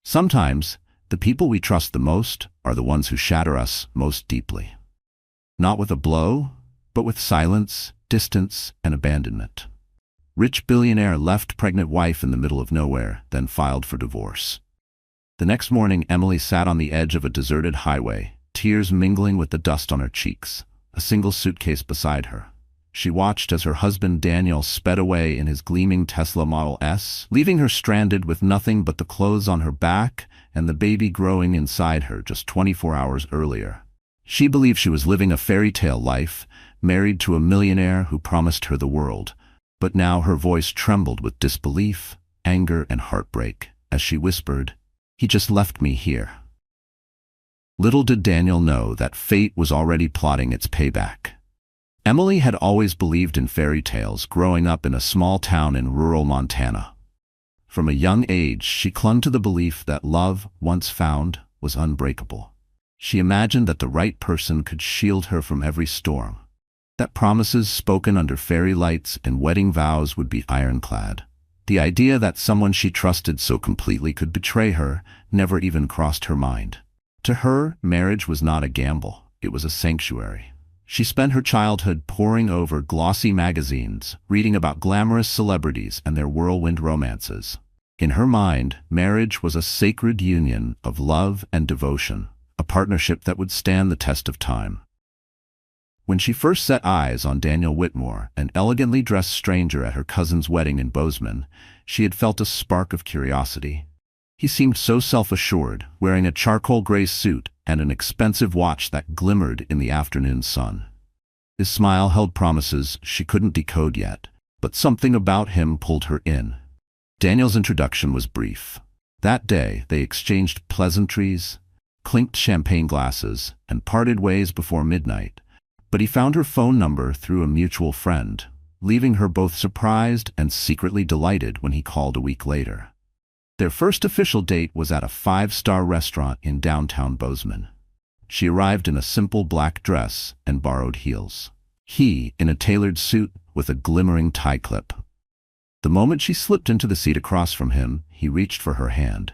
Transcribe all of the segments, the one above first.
Sometimes, the people we trust the most are the ones who shatter us most deeply. Not with a blow, but with silence, distance, and abandonment. Rich billionaire left pregnant wife in the middle of nowhere, then filed for divorce. The next morning, Emily sat on the edge of a deserted highway, tears mingling with the dust on her cheeks, a single suitcase beside her. She watched as her husband Daniel sped away in his gleaming Tesla Model S, leaving her stranded with nothing but the clothes on her back and the baby growing inside her just 24 hours earlier. She believed she was living a fairy tale life, married to a millionaire who promised her the world, but now her voice trembled with disbelief, anger, and heartbreak as she whispered, "He just left me here." Little did Daniel know that fate was already plotting its payback. Emily had always believed in fairy tales, growing up in a small town in rural Montana. From a young age, she clung to the belief that love, once found, was unbreakable. She imagined that the right person could shield her from every storm, that promises spoken under fairy lights and wedding vows would be ironclad. The idea that someone she trusted so completely could betray her never even crossed her mind. To her, marriage was not a gamble, it was a sanctuary. She spent her childhood poring over glossy magazines, reading about glamorous celebrities and their whirlwind romances. In her mind, marriage was a sacred union of love and devotion, a partnership that would stand the test of time. When she first set eyes on Daniel Whitmore, an elegantly dressed stranger at her cousin's wedding in Bozeman, she had felt a spark of curiosity. He seemed so self-assured, wearing a charcoal gray suit and an expensive watch that glimmered in the afternoon sun. His smile held promises she couldn't decode yet, but something about him pulled her in. Daniel's introduction was brief. That day, they exchanged pleasantries, clinked champagne glasses, and parted ways before midnight. But he found her phone number through a mutual friend, leaving her both surprised and secretly delighted when he called a week later. Their first official date was at a 5-star restaurant in downtown Bozeman. She arrived in a simple black dress and borrowed heels. He, in a tailored suit with a glimmering tie clip. The moment she slipped into the seat across from him, he reached for her hand.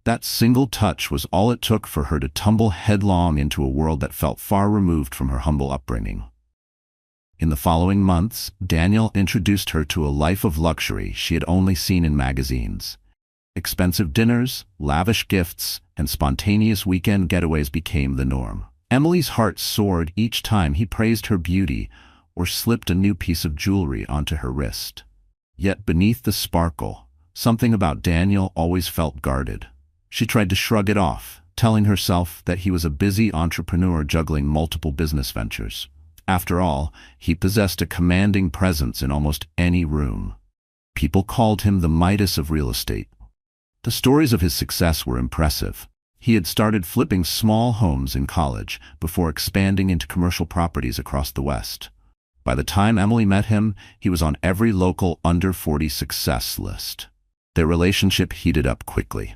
That single touch was all it took for her to tumble headlong into a world that felt far removed from her humble upbringing. In the following months, Daniel introduced her to a life of luxury she had only seen in magazines. Expensive dinners, lavish gifts, and spontaneous weekend getaways became the norm. Emily's heart soared each time he praised her beauty or slipped a new piece of jewelry onto her wrist. Yet beneath the sparkle, something about Daniel always felt guarded. She tried to shrug it off, telling herself that he was a busy entrepreneur juggling multiple business ventures. After all, he possessed a commanding presence in almost any room. People called him the Midas of real estate. The stories of his success were impressive. He had started flipping small homes in college before expanding into commercial properties across the West. By the time Emily met him, he was on every local under 40 success list. Their relationship heated up quickly.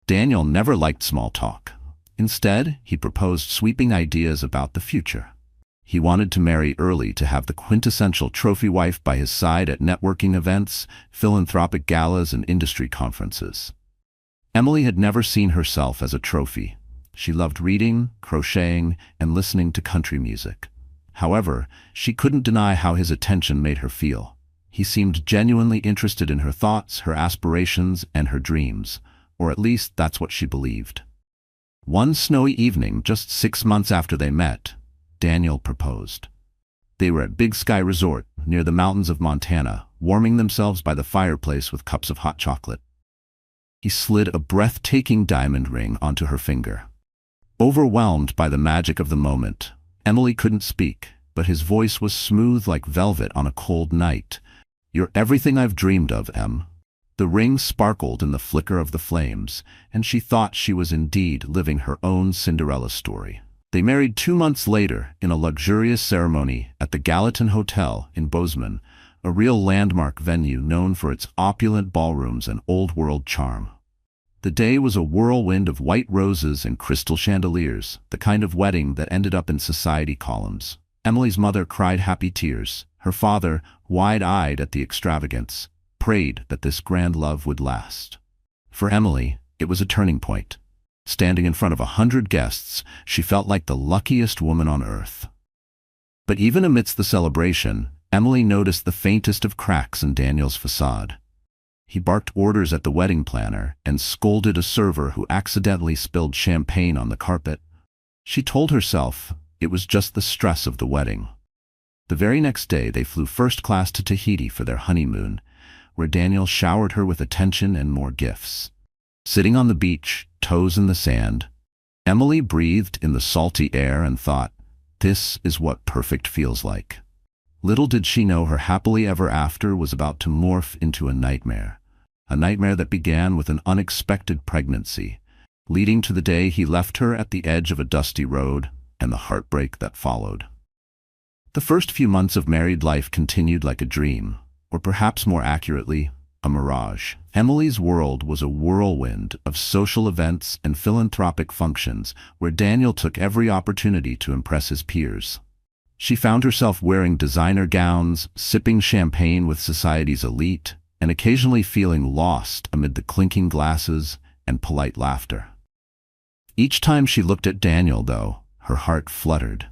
Daniel never liked small talk. Instead, he proposed sweeping ideas about the future. He wanted to marry early to have the quintessential trophy wife by his side at networking events, philanthropic galas, and industry conferences. Emily had never seen herself as a trophy. She loved reading, crocheting, and listening to country music. However, she couldn't deny how his attention made her feel. He seemed genuinely interested in her thoughts, her aspirations, and her dreams, or at least that's what she believed. One snowy evening, just 6 months after they met, Daniel proposed. They were at Big Sky Resort, near the mountains of Montana, warming themselves by the fireplace with cups of hot chocolate. He slid a breathtaking diamond ring onto her finger. Overwhelmed by the magic of the moment, Emily couldn't speak, but his voice was smooth like velvet on a cold night. "You're everything I've dreamed of, Em." The ring sparkled in the flicker of the flames, and she thought she was indeed living her own Cinderella story. They married 2 months later in a luxurious ceremony at the Gallatin Hotel in Bozeman, a real landmark venue known for its opulent ballrooms and old-world charm. The day was a whirlwind of white roses and crystal chandeliers, the kind of wedding that ended up in society columns. Emily's mother cried happy tears. Her father, wide-eyed at the extravagance, prayed that this grand love would last. For Emily, It was a turning point. Standing in front of 100 guests, she felt like the luckiest woman on earth. But even amidst the celebration, Emily noticed the faintest of cracks in Daniel's facade. He barked orders at the wedding planner and scolded a server who accidentally spilled champagne on the carpet. She told herself it was just the stress of the wedding. The very next day, they flew first class to Tahiti for their honeymoon, where Daniel showered her with attention and more gifts. Sitting on the beach, toes in the sand, Emily breathed in the salty air and thought, "This is what perfect feels like." Little did she know her happily ever after was about to morph into a nightmare that began with an unexpected pregnancy, leading to the day he left her at the edge of a dusty road and the heartbreak that followed. The first few months of married life continued like a dream, or perhaps more accurately, a mirage. Emily's world was a whirlwind of social events and philanthropic functions where Daniel took every opportunity to impress his peers. She found herself wearing designer gowns, sipping champagne with society's elite, and occasionally feeling lost amid the clinking glasses and polite laughter. Each time she looked at Daniel, though, her heart fluttered.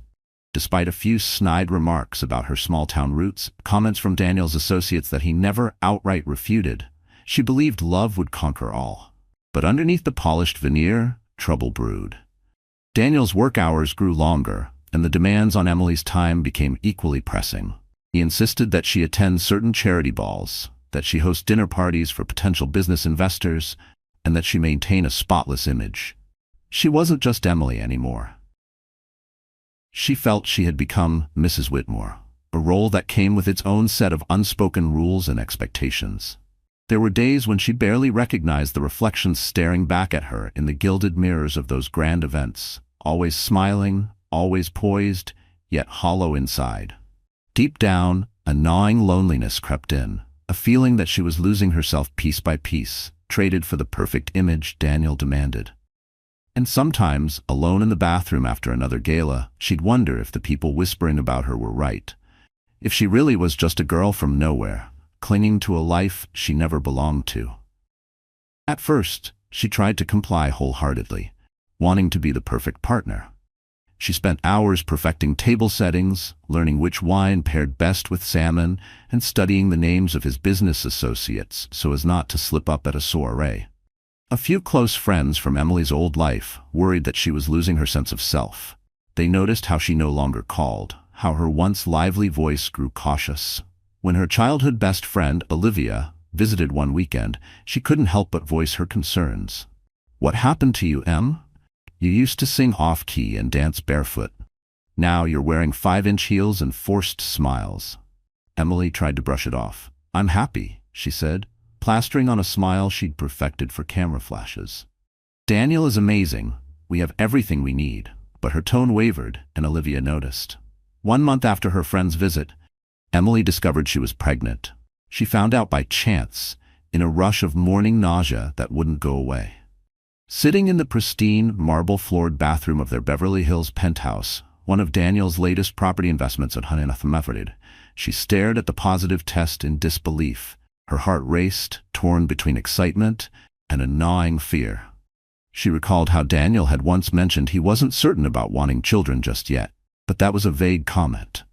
Despite a few snide remarks about her small-town roots, comments from Daniel's associates that he never outright refuted, she believed love would conquer all. But underneath the polished veneer, trouble brewed. Daniel's work hours grew longer, and the demands on Emily's time became equally pressing. He insisted that she attend certain charity balls, that she host dinner parties for potential business investors, and that she maintain a spotless image. She wasn't just Emily anymore. She felt she had become Mrs. Whitmore, a role that came with its own set of unspoken rules and expectations. There were days when she barely recognized the reflections staring back at her in the gilded mirrors of those grand events, always smiling, always poised, yet hollow inside. Deep down, a gnawing loneliness crept in, a feeling that she was losing herself piece by piece, traded for the perfect image Daniel demanded. And sometimes, alone in the bathroom after another gala, she'd wonder if the people whispering about her were right. If she really was just a girl from nowhere, clinging to a life she never belonged to. At first, she tried to comply wholeheartedly, wanting to be the perfect partner. She spent hours perfecting table settings, learning which wine paired best with salmon, and studying the names of his business associates so as not to slip up at a soiree. A few close friends from Emily's old life worried that she was losing her sense of self. They noticed how she no longer called, how her once lively voice grew cautious. When her childhood best friend, Olivia, visited one weekend, she couldn't help but voice her concerns. "What happened to you, Em? You used to sing off-key and dance barefoot. Now you're wearing 5-inch heels and forced smiles." Emily tried to brush it off. "I'm happy," she said, plastering on a smile she'd perfected for camera flashes. "Daniel is amazing. We have everything we need." But her tone wavered, and Olivia noticed. 1 month after her friend's visit, Emily discovered she was pregnant. She found out by chance, in a rush of morning nausea that wouldn't go away. Sitting in the pristine, marble-floored bathroom of their Beverly Hills penthouse, one of Daniel's latest property investments at Honeynathamafarid, she stared at the positive test in disbelief. Her heart raced, torn between excitement and a gnawing fear. She recalled how Daniel had once mentioned he wasn't certain about wanting children just yet, but that was a vague comment.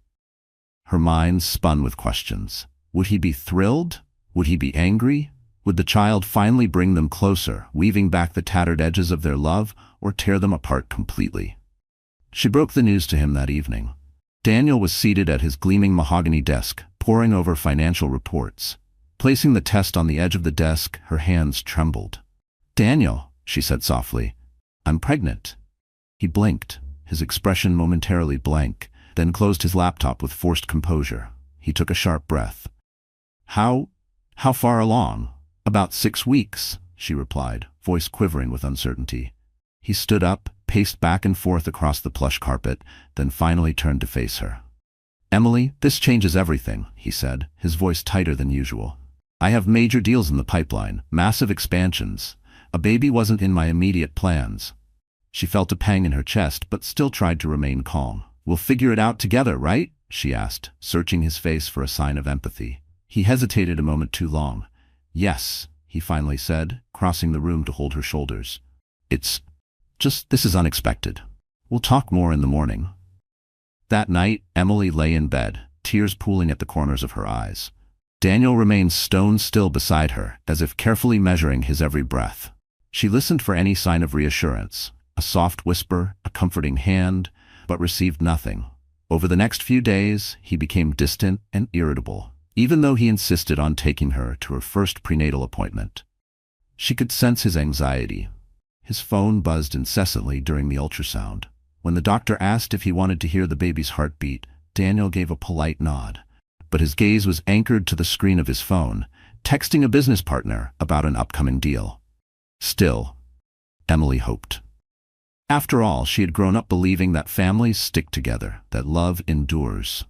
Her mind spun with questions. Would he be thrilled? Would he be angry? Would the child finally bring them closer, weaving back the tattered edges of their love, or tear them apart completely? She broke the news to him that evening. Daniel was seated at his gleaming mahogany desk, poring over financial reports. Placing the test on the edge of the desk, her hands trembled. "Daniel," she said softly, "I'm pregnant." He blinked, his expression momentarily blank, then closed his laptop with forced composure. He took a sharp breath. How far along?" "About 6 weeks," she replied, voice quivering with uncertainty. He stood up, paced back and forth across the plush carpet, then finally turned to face her. "Emily, this changes everything," he said, his voice tighter than usual. "I have major deals in the pipeline, massive expansions. A baby wasn't in my immediate plans." She felt a pang in her chest, but still tried to remain calm. "We'll figure it out together, right?" she asked, searching his face for a sign of empathy. He hesitated a moment too long. "Yes," he finally said, crossing the room to hold her shoulders. It's just, this is unexpected. We'll talk more in the morning. That night, Emily lay in bed, tears pooling at the corners of her eyes. Daniel remained stone still beside her, as if carefully measuring his every breath. She listened for any sign of reassurance, a soft whisper, a comforting hand, but received nothing. Over the next few days, he became distant and irritable, even though he insisted on taking her to her first prenatal appointment. She could sense his anxiety. His phone buzzed incessantly during the ultrasound. When the doctor asked if he wanted to hear the baby's heartbeat, Daniel gave a polite nod, but his gaze was anchored to the screen of his phone, texting a business partner about an upcoming deal. Still, Emily hoped. After all, she had grown up believing that families stick together, that love endures.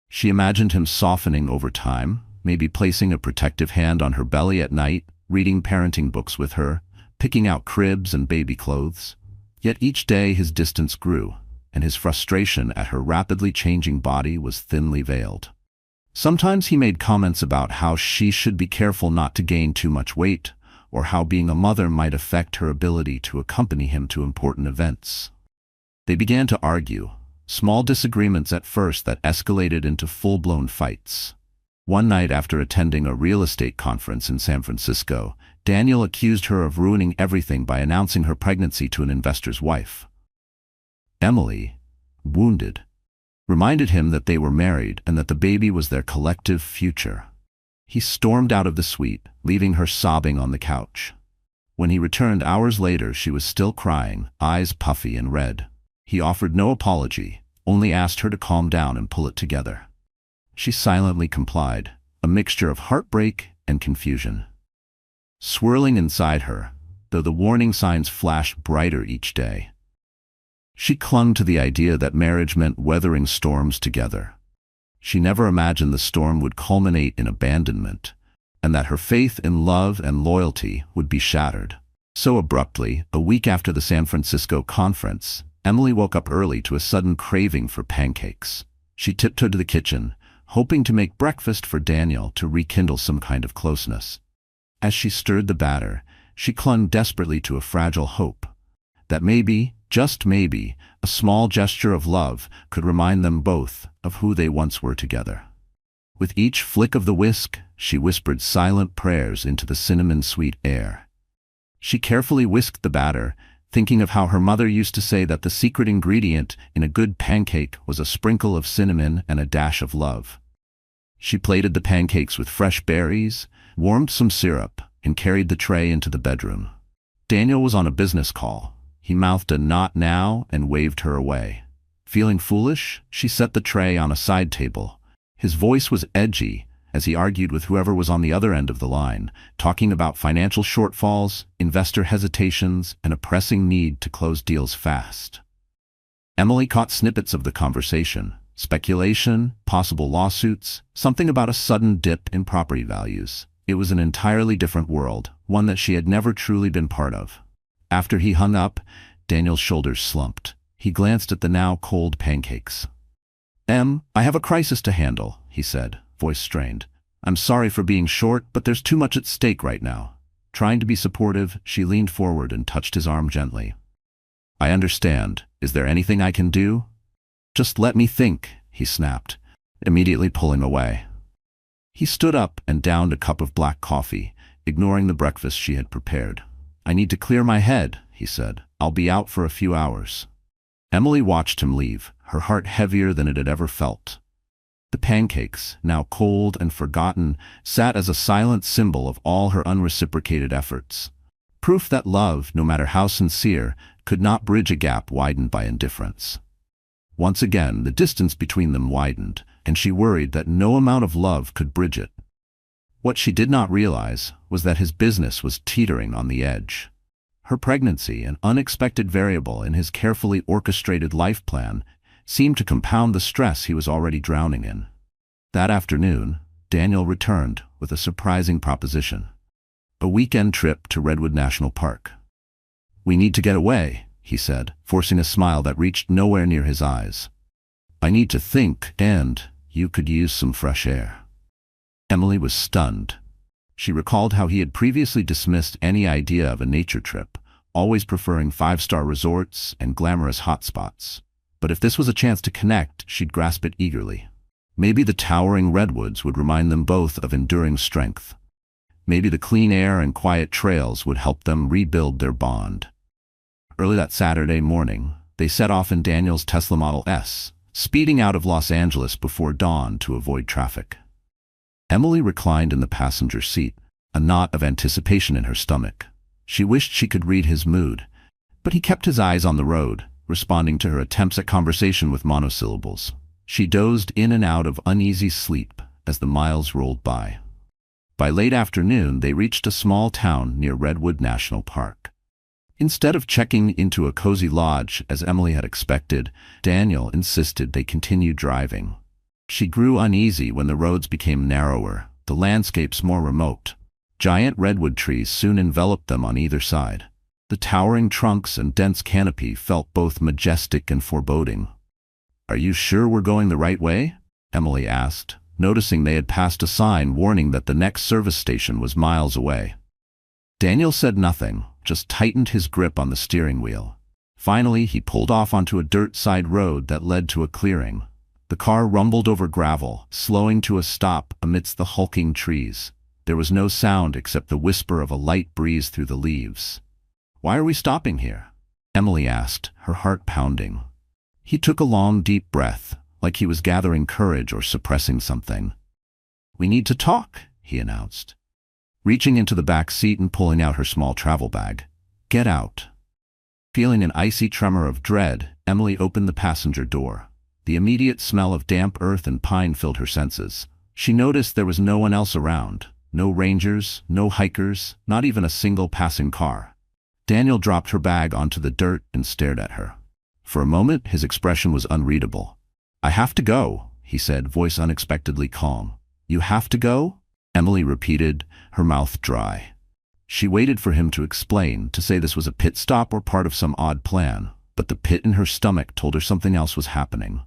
She imagined him softening over time, maybe placing a protective hand on her belly at night, reading parenting books with her, picking out cribs and baby clothes. Yet each day his distance grew, and his frustration at her rapidly changing body was thinly veiled. Sometimes he made comments about how she should be careful not to gain too much weight, or how being a mother might affect her ability to accompany him to important events. They began to argue, small disagreements at first that escalated into full-blown fights. One night after attending a real estate conference in San Francisco, Daniel accused her of ruining everything by announcing her pregnancy to an investor's wife. Emily, wounded, reminded him that they were married and that the baby was their collective future. He stormed out of the suite, leaving her sobbing on the couch. When he returned hours later, she was still crying, eyes puffy and red. He offered no apology, only asked her to calm down and pull it together. She silently complied, a mixture of heartbreak and confusion. Swirling inside her, though the warning signs flashed brighter each day. She clung to the idea that marriage meant weathering storms together. She never imagined the storm would culminate in abandonment, and that her faith in love and loyalty would be shattered. So abruptly, a week after the San Francisco conference, Emily woke up early to a sudden craving for pancakes. She tiptoed to the kitchen, hoping to make breakfast for Daniel to rekindle some kind of closeness. As she stirred the batter, she clung desperately to a fragile hope that maybe, just maybe, a small gesture of love could remind them both of who they once were together. With each flick of the whisk, she whispered silent prayers into the cinnamon-sweet air. She carefully whisked the batter, thinking of how her mother used to say that the secret ingredient in a good pancake was a sprinkle of cinnamon and a dash of love. She plated the pancakes with fresh berries, warmed some syrup, and carried the tray into the bedroom. Daniel was on a business call. He mouthed a "not now" and waved her away. Feeling foolish, she set the tray on a side table. His voice was edgy as he argued with whoever was on the other end of the line, talking about financial shortfalls, investor hesitations, and a pressing need to close deals fast. Emily caught snippets of the conversation: speculation, possible lawsuits, something about a sudden dip in property values. It was an entirely different world, one that she had never truly been part of. After he hung up, Daniel's shoulders slumped. He glanced at the now cold pancakes. I have a crisis to handle," he said, voice strained. "I'm sorry for being short, but there's too much at stake right now." Trying to be supportive, she leaned forward and touched his arm gently. "I understand. Is there anything I can do?" "Just let me think," he snapped, immediately pulling away. He stood up and downed a cup of black coffee, ignoring the breakfast she had prepared. "I need to clear my head," he said. "I'll be out for a few hours." Emily watched him leave, her heart heavier than it had ever felt. The pancakes, now cold and forgotten, sat as a silent symbol of all her unreciprocated efforts. Proof that love, no matter how sincere, could not bridge a gap widened by indifference. Once again, the distance between them widened, and she worried that no amount of love could bridge it. What she did not realize was that his business was teetering on the edge. Her pregnancy, an unexpected variable in his carefully orchestrated life plan, seemed to compound the stress he was already drowning in. That afternoon, Daniel returned with a surprising proposition: a weekend trip to Redwood National Park. "We need to get away," he said, forcing a smile that reached nowhere near his eyes. "I need to think, and you could use some fresh air." Emily was stunned. She recalled how he had previously dismissed any idea of a nature trip, always preferring five-star resorts and glamorous hotspots. But if this was a chance to connect, she'd grasp it eagerly. Maybe the towering redwoods would remind them both of enduring strength. Maybe the clean air and quiet trails would help them rebuild their bond. Early that Saturday morning, they set off in Daniel's Tesla Model S, speeding out of Los Angeles before dawn to avoid traffic. Emily reclined in the passenger seat, a knot of anticipation in her stomach. She wished she could read his mood, but he kept his eyes on the road, responding to her attempts at conversation with monosyllables. She dozed in and out of uneasy sleep as the miles rolled by. By late afternoon, they reached a small town near Redwood National Park. Instead of checking into a cozy lodge, as Emily had expected, Daniel insisted they continue driving. She grew uneasy when the roads became narrower, the landscapes more remote. Giant redwood trees soon enveloped them on either side. The towering trunks and dense canopy felt both majestic and foreboding. "Are you sure we're going the right way?" Emily asked, noticing they had passed a sign warning that the next service station was miles away. Daniel said nothing, just tightened his grip on the steering wheel. Finally, he pulled off onto a dirt side road that led to a clearing. The car rumbled over gravel, slowing to a stop amidst the hulking trees. There was no sound except the whisper of a light breeze through the leaves. "Why are we stopping here?" Emily asked, her heart pounding. He took a long, deep breath, like he was gathering courage or suppressing something. "We need to talk," he announced, reaching into the back seat and pulling out her small travel bag. "Get out." Feeling an icy tremor of dread, Emily opened the passenger door. The immediate smell of damp earth and pine filled her senses. She noticed there was no one else around. No rangers, no hikers, not even a single passing car. Daniel dropped her bag onto the dirt and stared at her. For a moment, his expression was unreadable. "I have to go," he said, voice unexpectedly calm. "You have to go?" Emily repeated, her mouth dry. She waited for him to explain, to say this was a pit stop or part of some odd plan, but the pit in her stomach told her something else was happening.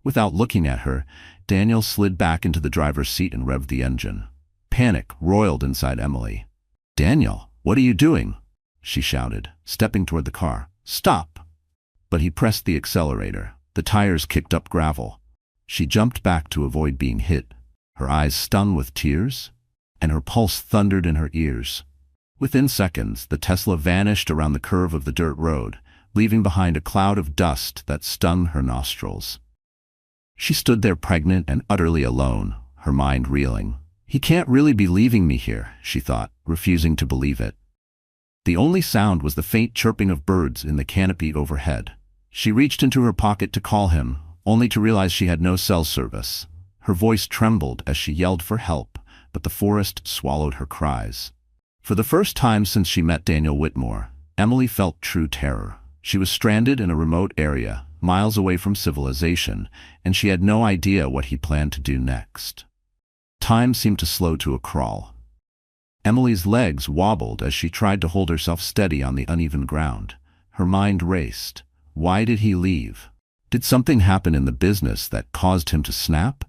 Without looking at her, Daniel slid back into the driver's seat and revved the engine. Panic roiled inside Emily. "Daniel, what are you doing?" she shouted, stepping toward the car. "Stop!" But he pressed the accelerator. The tires kicked up gravel. She jumped back to avoid being hit, her eyes stung with tears, and her pulse thundered in her ears. Within seconds, the Tesla vanished around the curve of the dirt road, leaving behind a cloud of dust that stung her nostrils. She stood there pregnant and utterly alone, her mind reeling. "He can't really be leaving me here," she thought, refusing to believe it. The only sound was the faint chirping of birds in the canopy overhead. She reached into her pocket to call him, only to realize she had no cell service. Her voice trembled as she yelled for help, but the forest swallowed her cries. For the first time since she met Daniel Whitmore, Emily felt true terror. She was stranded in a remote area, miles away from civilization, and she had no idea what he planned to do next. Time seemed to slow to a crawl. Emily's legs wobbled as she tried to hold herself steady on the uneven ground. Her mind raced. Why did he leave? Did something happen in the business that caused him to snap?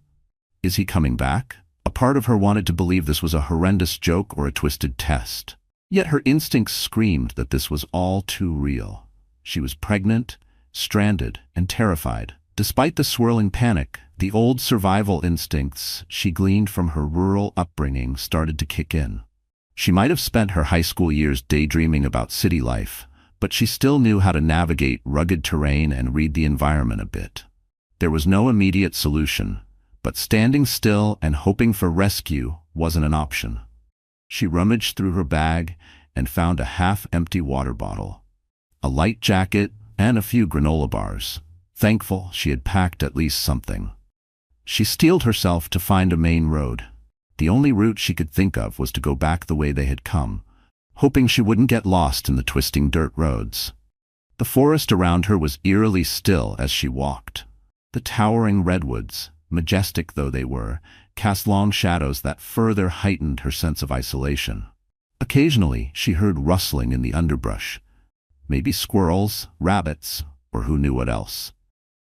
Is he coming back? A part of her wanted to believe this was a horrendous joke or a twisted test. Yet her instincts screamed that this was all too real. She was pregnant, stranded, and terrified. Despite the swirling panic, the old survival instincts she gleaned from her rural upbringing started to kick in. She might have spent her high school years daydreaming about city life, but she still knew how to navigate rugged terrain and read the environment a bit. There was no immediate solution, but standing still and hoping for rescue wasn't an option. She rummaged through her bag and found a half-empty water bottle, a light jacket, and a few granola bars. Thankful she had packed at least something. She steeled herself to find a main road. The only route she could think of was to go back the way they had come, hoping she wouldn't get lost in the twisting dirt roads. The forest around her was eerily still as she walked. The towering redwoods, majestic though they were, cast long shadows that further heightened her sense of isolation. Occasionally, she heard rustling in the underbrush. Maybe squirrels, rabbits, or who knew what else.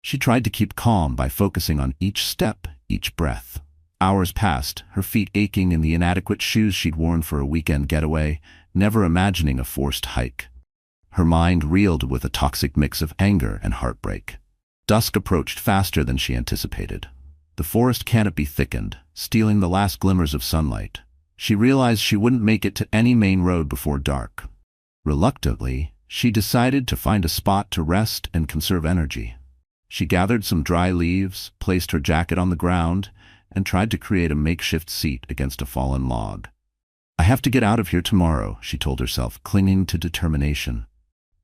She tried to keep calm by focusing on each step, each breath. Hours passed, her feet aching in the inadequate shoes she'd worn for a weekend getaway, never imagining a forced hike. Her mind reeled with a toxic mix of anger and heartbreak. Dusk approached faster than she anticipated. The forest canopy thickened, stealing the last glimmers of sunlight. She realized she wouldn't make it to any main road before dark. Reluctantly, she decided to find a spot to rest and conserve energy. She gathered some dry leaves, placed her jacket on the ground, and tried to create a makeshift seat against a fallen log. "I have to get out of here tomorrow," she told herself, clinging to determination.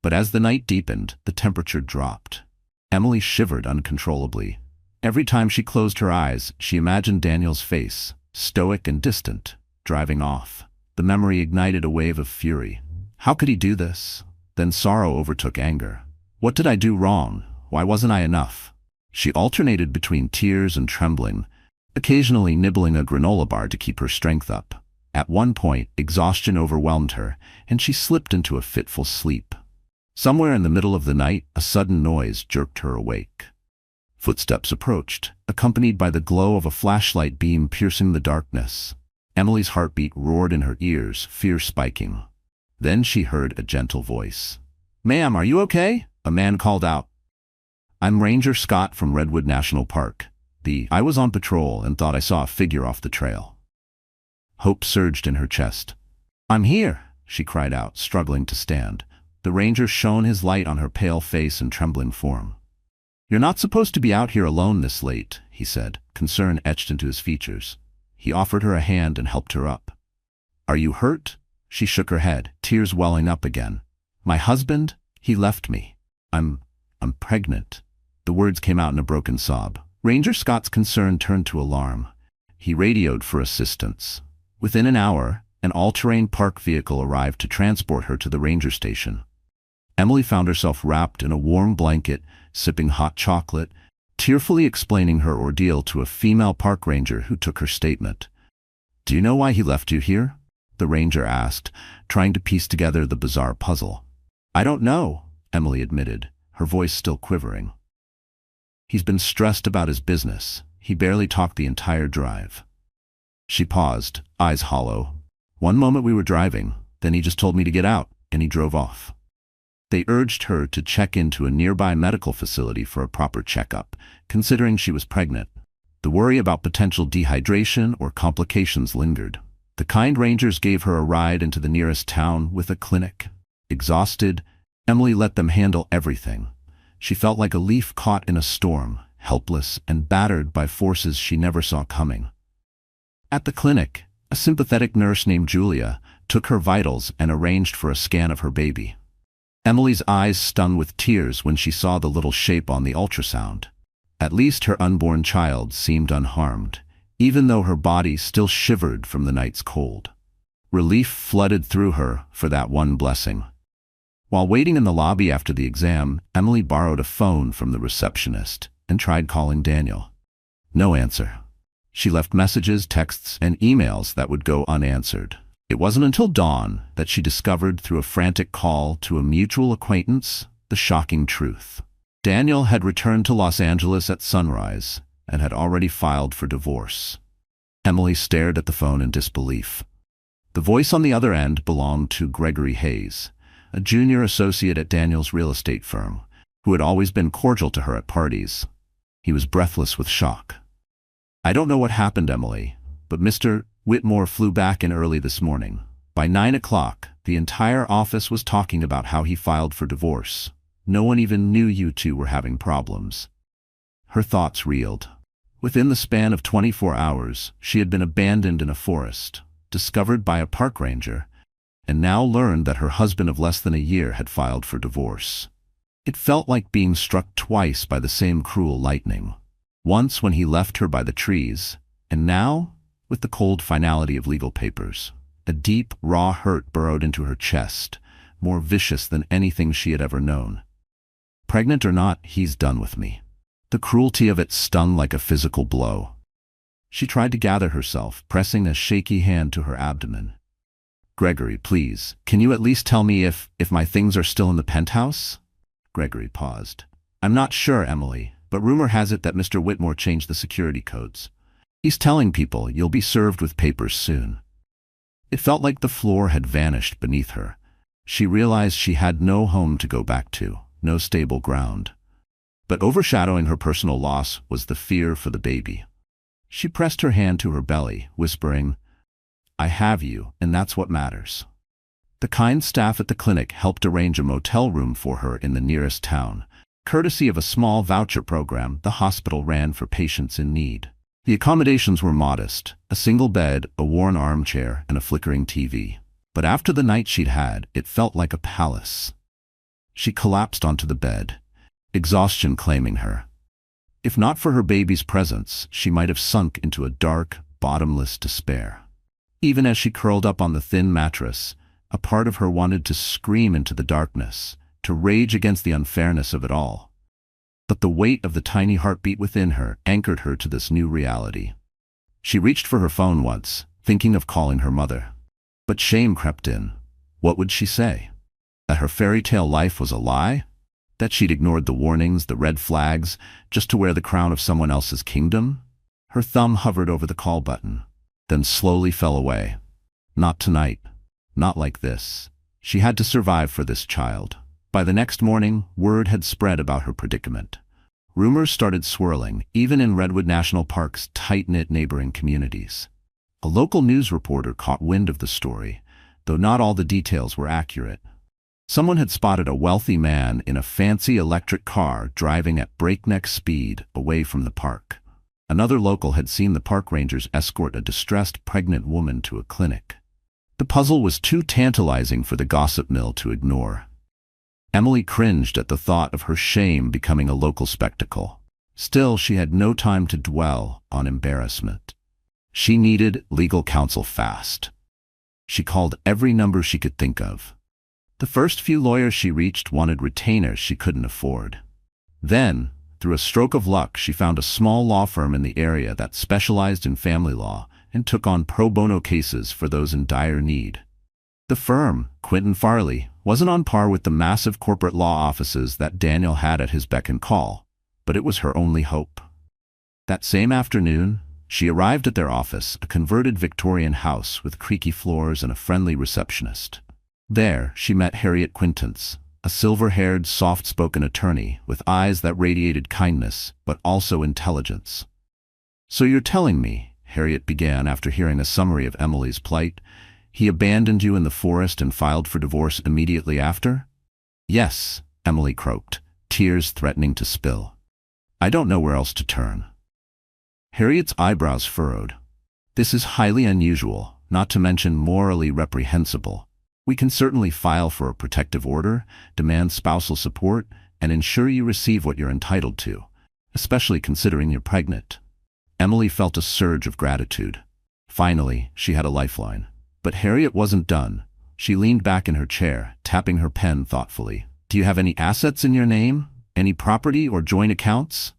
But as the night deepened, the temperature dropped. Emily shivered uncontrollably. Every time she closed her eyes, she imagined Daniel's face, stoic and distant, driving off. The memory ignited a wave of fury. How could he do this? Then sorrow overtook anger. What did I do wrong? Why wasn't I enough? She alternated between tears and trembling, occasionally nibbling a granola bar to keep her strength up. At one point, exhaustion overwhelmed her, and she slipped into a fitful sleep. Somewhere in the middle of the night, a sudden noise jerked her awake. Footsteps approached, accompanied by the glow of a flashlight beam piercing the darkness. Emily's heartbeat roared in her ears, fear spiking. Then she heard a gentle voice. "Ma'am, are you okay?" a man called out. "I'm Ranger Scott from Redwood National Park. I was on patrol and thought I saw a figure off the trail." Hope surged in her chest. "I'm here," she cried out, struggling to stand. The ranger shone his light on her pale face and trembling form. "You're not supposed to be out here alone this late," he said, concern etched into his features. He offered her a hand and helped her up. "Are you hurt?" She shook her head, tears welling up again. "My husband? He left me. I'm pregnant." The words came out in a broken sob. Ranger Scott's concern turned to alarm. He radioed for assistance. Within an hour, an all-terrain park vehicle arrived to transport her to the ranger station. Emily found herself wrapped in a warm blanket, sipping hot chocolate, tearfully explaining her ordeal to a female park ranger who took her statement. "Do you know why he left you here?" the ranger asked, trying to piece together the bizarre puzzle. "I don't know," Emily admitted, her voice still quivering. "He's been stressed about his business. He barely talked the entire drive." She paused, eyes hollow. "One moment we were driving, then he just told me to get out, and he drove off." They urged her to check into a nearby medical facility for a proper checkup, considering she was pregnant. The worry about potential dehydration or complications lingered. The kind rangers gave her a ride into the nearest town with a clinic. Exhausted, Emily let them handle everything. She felt like a leaf caught in a storm, helpless and battered by forces she never saw coming. At the clinic, a sympathetic nurse named Julia took her vitals and arranged for a scan of her baby. Emily's eyes stung with tears when she saw the little shape on the ultrasound. At least her unborn child seemed unharmed, even though her body still shivered from the night's cold. Relief flooded through her for that one blessing. While waiting in the lobby after the exam, Emily borrowed a phone from the receptionist and tried calling Daniel. No answer. She left messages, texts, and emails that would go unanswered. It wasn't until dawn that she discovered through a frantic call to a mutual acquaintance the shocking truth. Daniel had returned to Los Angeles at sunrise and had already filed for divorce. Emily stared at the phone in disbelief. The voice on the other end belonged to Gregory Hayes, a junior associate at Daniel's real estate firm, who had always been cordial to her at parties. He was breathless with shock. "I don't know what happened, Emily, but Mr. Whitmore flew back in early this morning. By 9 o'clock, the entire office was talking about how he filed for divorce. No one even knew you two were having problems." Her thoughts reeled. Within the span of 24 hours, she had been abandoned in a forest, discovered by a park ranger, and now learned that her husband of less than a year had filed for divorce. It felt like being struck twice by the same cruel lightning. Once when he left her by the trees, and now with the cold finality of legal papers. A deep, raw hurt burrowed into her chest, more vicious than anything she had ever known. Pregnant or not, he's done with me. The cruelty of it stung like a physical blow. She tried to gather herself, pressing a shaky hand to her abdomen. "Gregory, please, can you at least tell me if my things are still in the penthouse?" Gregory paused. "I'm not sure, Emily, but rumor has it that Mr. Whitmore changed the security codes. He's telling people you'll be served with papers soon. It felt like the floor had vanished beneath her. She realized she had no home to go back to, no stable ground. But overshadowing her personal loss was the fear for the baby. She pressed her hand to her belly, whispering, "I have you, and that's what matters." The kind staff at the clinic helped arrange a motel room for her in the nearest town, courtesy of a small voucher program the hospital ran for patients in need. The accommodations were modest: a single bed, a worn armchair, and a flickering TV. But after the night she'd had, it felt like a palace. She collapsed onto the bed, exhaustion claiming her. If not for her baby's presence, she might have sunk into a dark, bottomless despair. Even as she curled up on the thin mattress, a part of her wanted to scream into the darkness, to rage against the unfairness of it all. But the weight of the tiny heartbeat within her anchored her to this new reality. She reached for her phone once, thinking of calling her mother. But shame crept in. What would she say? That her fairy tale life was a lie? That she'd ignored the warnings, the red flags, just to wear the crown of someone else's kingdom? Her thumb hovered over the call button, then slowly fell away. Not tonight. Not like this. She had to survive for this child. By the next morning, word had spread about her predicament. Rumors started swirling, even in Redwood National Park's tight-knit neighboring communities. A local news reporter caught wind of the story, though not all the details were accurate. Someone had spotted a wealthy man in a fancy electric car driving at breakneck speed away from the park. Another local had seen the park rangers escort a distressed pregnant woman to a clinic. The puzzle was too tantalizing for the gossip mill to ignore. Emily cringed at the thought of her shame becoming a local spectacle. Still, she had no time to dwell on embarrassment. She needed legal counsel fast. She called every number she could think of. The first few lawyers she reached wanted retainers she couldn't afford. Then, through a stroke of luck, she found a small law firm in the area that specialized in family law and took on pro bono cases for those in dire need. The firm, Quinton Farley, wasn't on par with the massive corporate law offices that Daniel had at his beck and call, but it was her only hope. That same afternoon, she arrived at their office, a converted Victorian house with creaky floors and a friendly receptionist. There, she met Harriet Quintance, a silver-haired, soft-spoken attorney with eyes that radiated kindness but also intelligence. "So you're telling me," Harriet began after hearing a summary of Emily's plight, "he abandoned you in the forest and filed for divorce immediately after?" "Yes," Emily croaked, tears threatening to spill. "I don't know where else to turn." Harriet's eyebrows furrowed. "This is highly unusual, not to mention morally reprehensible. We can certainly file for a protective order, demand spousal support, and ensure you receive what you're entitled to, especially considering you're pregnant." Emily felt a surge of gratitude. Finally, she had a lifeline. But Harriet wasn't done. She leaned back in her chair, tapping her pen thoughtfully. "Do you have any assets in your name? Any property or joint accounts?"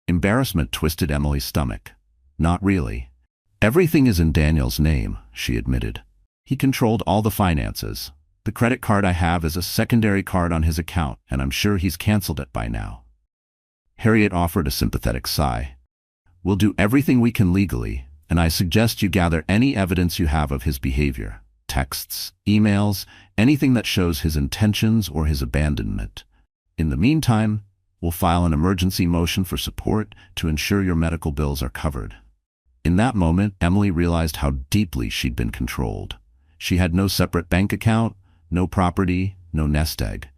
Embarrassment twisted Emily's stomach. "Not really. Everything is in Daniel's name," she admitted. "He controlled all the finances. The credit card I have is a secondary card on his account, and I'm sure he's canceled it by now." Harriet offered a sympathetic sigh. "We'll do everything we can legally, and I suggest you gather any evidence you have of his behavior. Texts, emails, anything that shows his intentions or his abandonment. In the meantime, we'll file an emergency motion for support to ensure your medical bills are covered." In that moment, Emily realized how deeply she'd been controlled. She had no separate bank account, no property, no nest egg.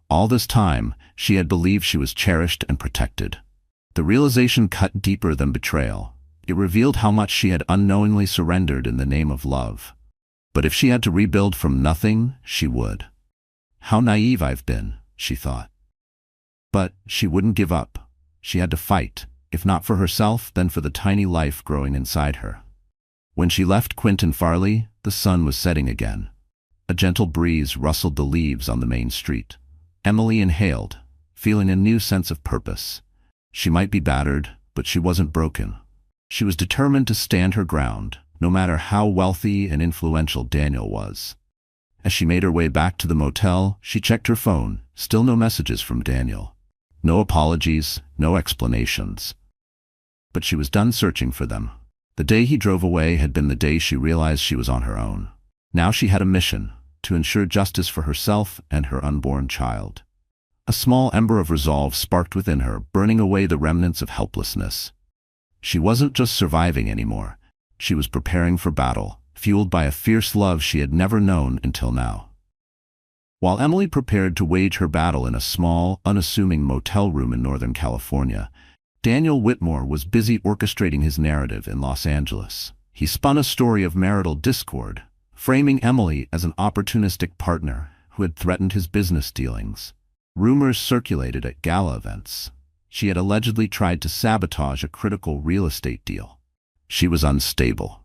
All this time, she had believed she was cherished and protected. The realization cut deeper than betrayal. It revealed how much she had unknowingly surrendered in the name of love. But if she had to rebuild from nothing, she would. "How naive I've been," she thought. But she wouldn't give up. She had to fight, if not for herself, then for the tiny life growing inside her. When she left Quinton Farley, the sun was setting again. A gentle breeze rustled the leaves on the main street. Emily inhaled, feeling a new sense of purpose. She might be battered, but she wasn't broken. She was determined to stand her ground, no matter how wealthy and influential Daniel was. As she made her way back to the motel, she checked her phone. Still no messages from Daniel. No apologies, no explanations. but she was done searching for them. The day he drove away had been the day she realized she was on her own. Now she had a mission: to ensure justice for herself and her unborn child. A small ember of resolve sparked within her, burning away the remnants of helplessness. She wasn't just surviving anymore. She was preparing for battle, fueled by a fierce love she had never known until now. While Emily prepared to wage her battle in a small, unassuming motel room in Northern California, Daniel Whitmore was busy orchestrating his narrative in Los Angeles. He spun a story of marital discord, framing Emily as an opportunistic partner who had threatened his business dealings. Rumors circulated at gala events. She had allegedly tried to sabotage a critical real estate deal. She was unstable.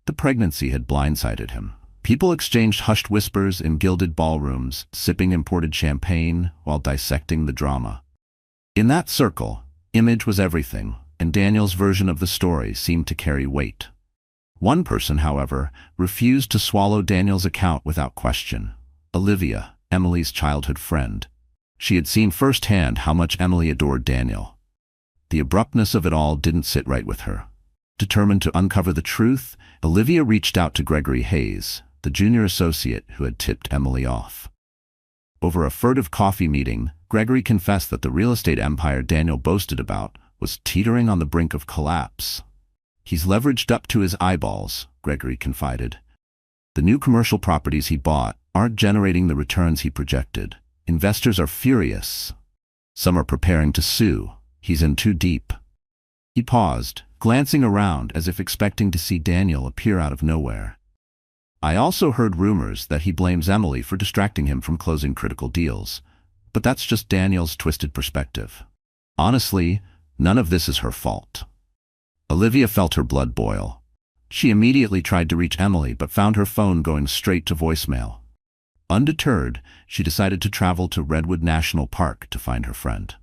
The pregnancy had blindsided him. People exchanged hushed whispers in gilded ballrooms, sipping imported champagne while dissecting the drama. In that circle, image was everything, and Daniel's version of the story seemed to carry weight. One person, however, refused to swallow Daniel's account without question: Olivia, Emily's childhood friend. She had seen firsthand how much Emily adored Daniel. The abruptness of it all didn't sit right with her. Determined to uncover the truth, Olivia reached out to Gregory Hayes, the junior associate who had tipped Emily off. Over a furtive coffee meeting, Gregory confessed that the real estate empire Daniel boasted about was teetering on the brink of collapse. "He's leveraged up to his eyeballs," Gregory confided. "The new commercial properties he bought aren't generating the returns he projected. Investors are furious. Some are preparing to sue. He's in too deep." He paused, glancing around as if expecting to see Daniel appear out of nowhere. "I also heard rumors that he blames Emily for distracting him from closing critical deals. But that's just Daniel's twisted perspective. Honestly, none of this is her fault." Olivia felt her blood boil. She immediately tried to reach Emily but found her phone going straight to voicemail. Undeterred, she decided to travel to Redwood National Park to find her friend.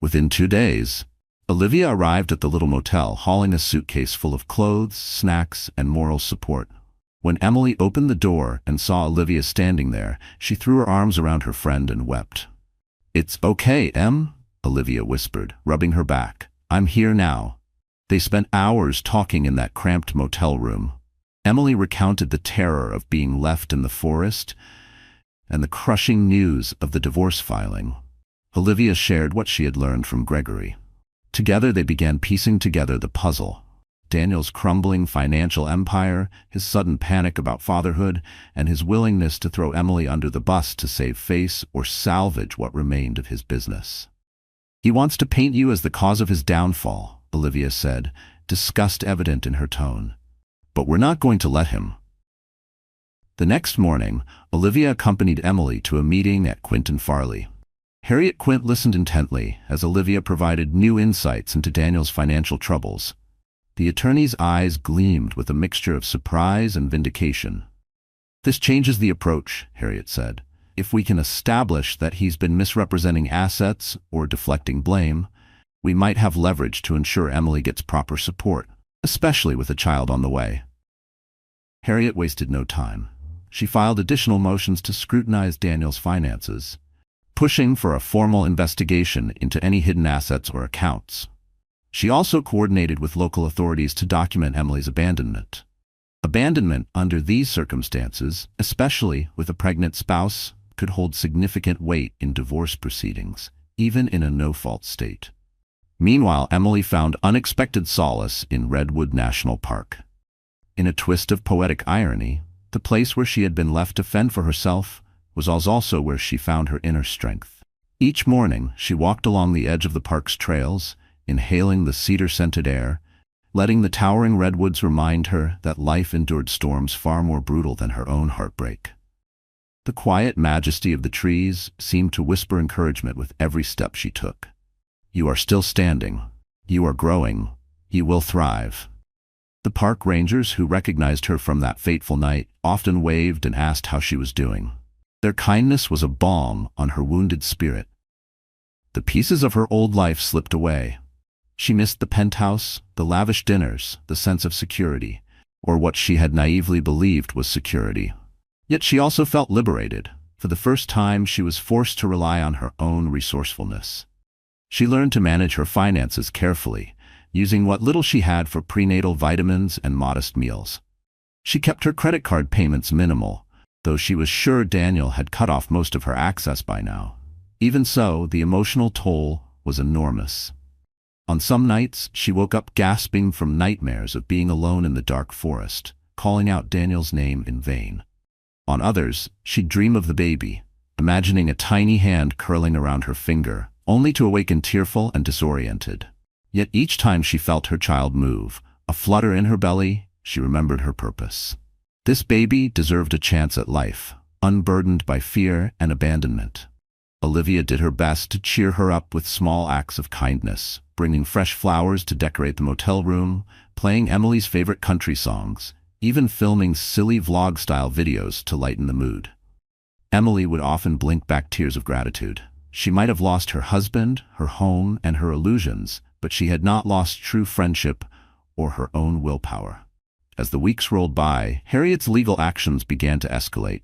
Within 2 days, Olivia arrived at the little motel hauling a suitcase full of clothes, snacks, and moral support. When Emily opened the door and saw Olivia standing there, she threw her arms around her friend and wept. "It's okay, Em," Olivia whispered, rubbing her back. "I'm here now." They spent hours talking in that cramped motel room. Emily recounted the terror of being left in the forest and the crushing news of the divorce filing. Olivia shared what she had learned from Gregory. Together they began piecing together the puzzle: Daniel's crumbling financial empire, his sudden panic about fatherhood, and his willingness to throw Emily under the bus to save face or salvage what remained of his business. "He wants to paint you as the cause of his downfall," Olivia said, disgust evident in her tone. "But we're not going to let him." The next morning, Olivia accompanied Emily to a meeting at Quint and Farley. Harriet Quint listened intently as Olivia provided new insights into Daniel's financial troubles. The attorney's eyes gleamed with a mixture of surprise and vindication. "This changes the approach," Harriet said. "If we can establish that he's been misrepresenting assets or deflecting blame, we might have leverage to ensure Emily gets proper support, especially with a child on the way." Harriet wasted no time. She filed additional motions to scrutinize Daniel's finances, pushing for a formal investigation into any hidden assets or accounts. She also coordinated with local authorities to document Emily's abandonment. Abandonment under these circumstances, especially with a pregnant spouse, could hold significant weight in divorce proceedings, even in a no-fault state. Meanwhile, Emily found unexpected solace in Redwood National Park. In a twist of poetic irony, the place where she had been left to fend for herself was also where she found her inner strength. Each morning, she walked along the edge of the park's trails, inhaling the cedar-scented air, letting the towering redwoods remind her that life endured storms far more brutal than her own heartbreak. The quiet majesty of the trees seemed to whisper encouragement with every step she took. "You are still standing. You are growing. You will thrive." The park rangers who recognized her from that fateful night often waved and asked how she was doing. Their kindness was a balm on her wounded spirit. The pieces of her old life slipped away. She missed the penthouse, the lavish dinners, the sense of security, or what she had naively believed was security. Yet she also felt liberated. For the first time, she was forced to rely on her own resourcefulness. She learned to manage her finances carefully, using what little she had for prenatal vitamins and modest meals. She kept her credit card payments minimal, though she was sure Daniel had cut off most of her access by now. Even so, the emotional toll was enormous. On some nights, she woke up gasping from nightmares of being alone in the dark forest, calling out Daniel's name in vain. On others, she'd dream of the baby, imagining a tiny hand curling around her finger, only to awaken tearful and disoriented. Yet each time she felt her child move, a flutter in her belly, she remembered her purpose. This baby deserved a chance at life, unburdened by fear and abandonment. Olivia did her best to cheer her up with small acts of kindness, bringing fresh flowers to decorate the motel room, playing Emily's favorite country songs, even filming silly vlog-style videos to lighten the mood. Emily would often blink back tears of gratitude. She might have lost her husband, her home, and her illusions, but she had not lost true friendship or her own willpower. As the weeks rolled by, Harriet's legal actions began to escalate.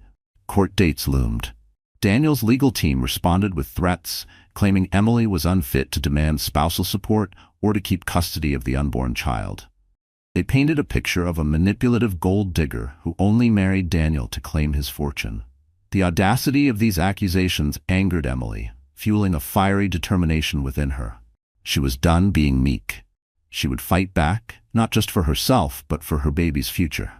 Court dates loomed. Daniel's legal team responded with threats, claiming Emily was unfit to demand spousal support or to keep custody of the unborn child. They painted a picture of a manipulative gold digger who only married Daniel to claim his fortune. The audacity of these accusations angered Emily, fueling a fiery determination within her. She was done being meek. She would fight back, not just for herself, but for her baby's future.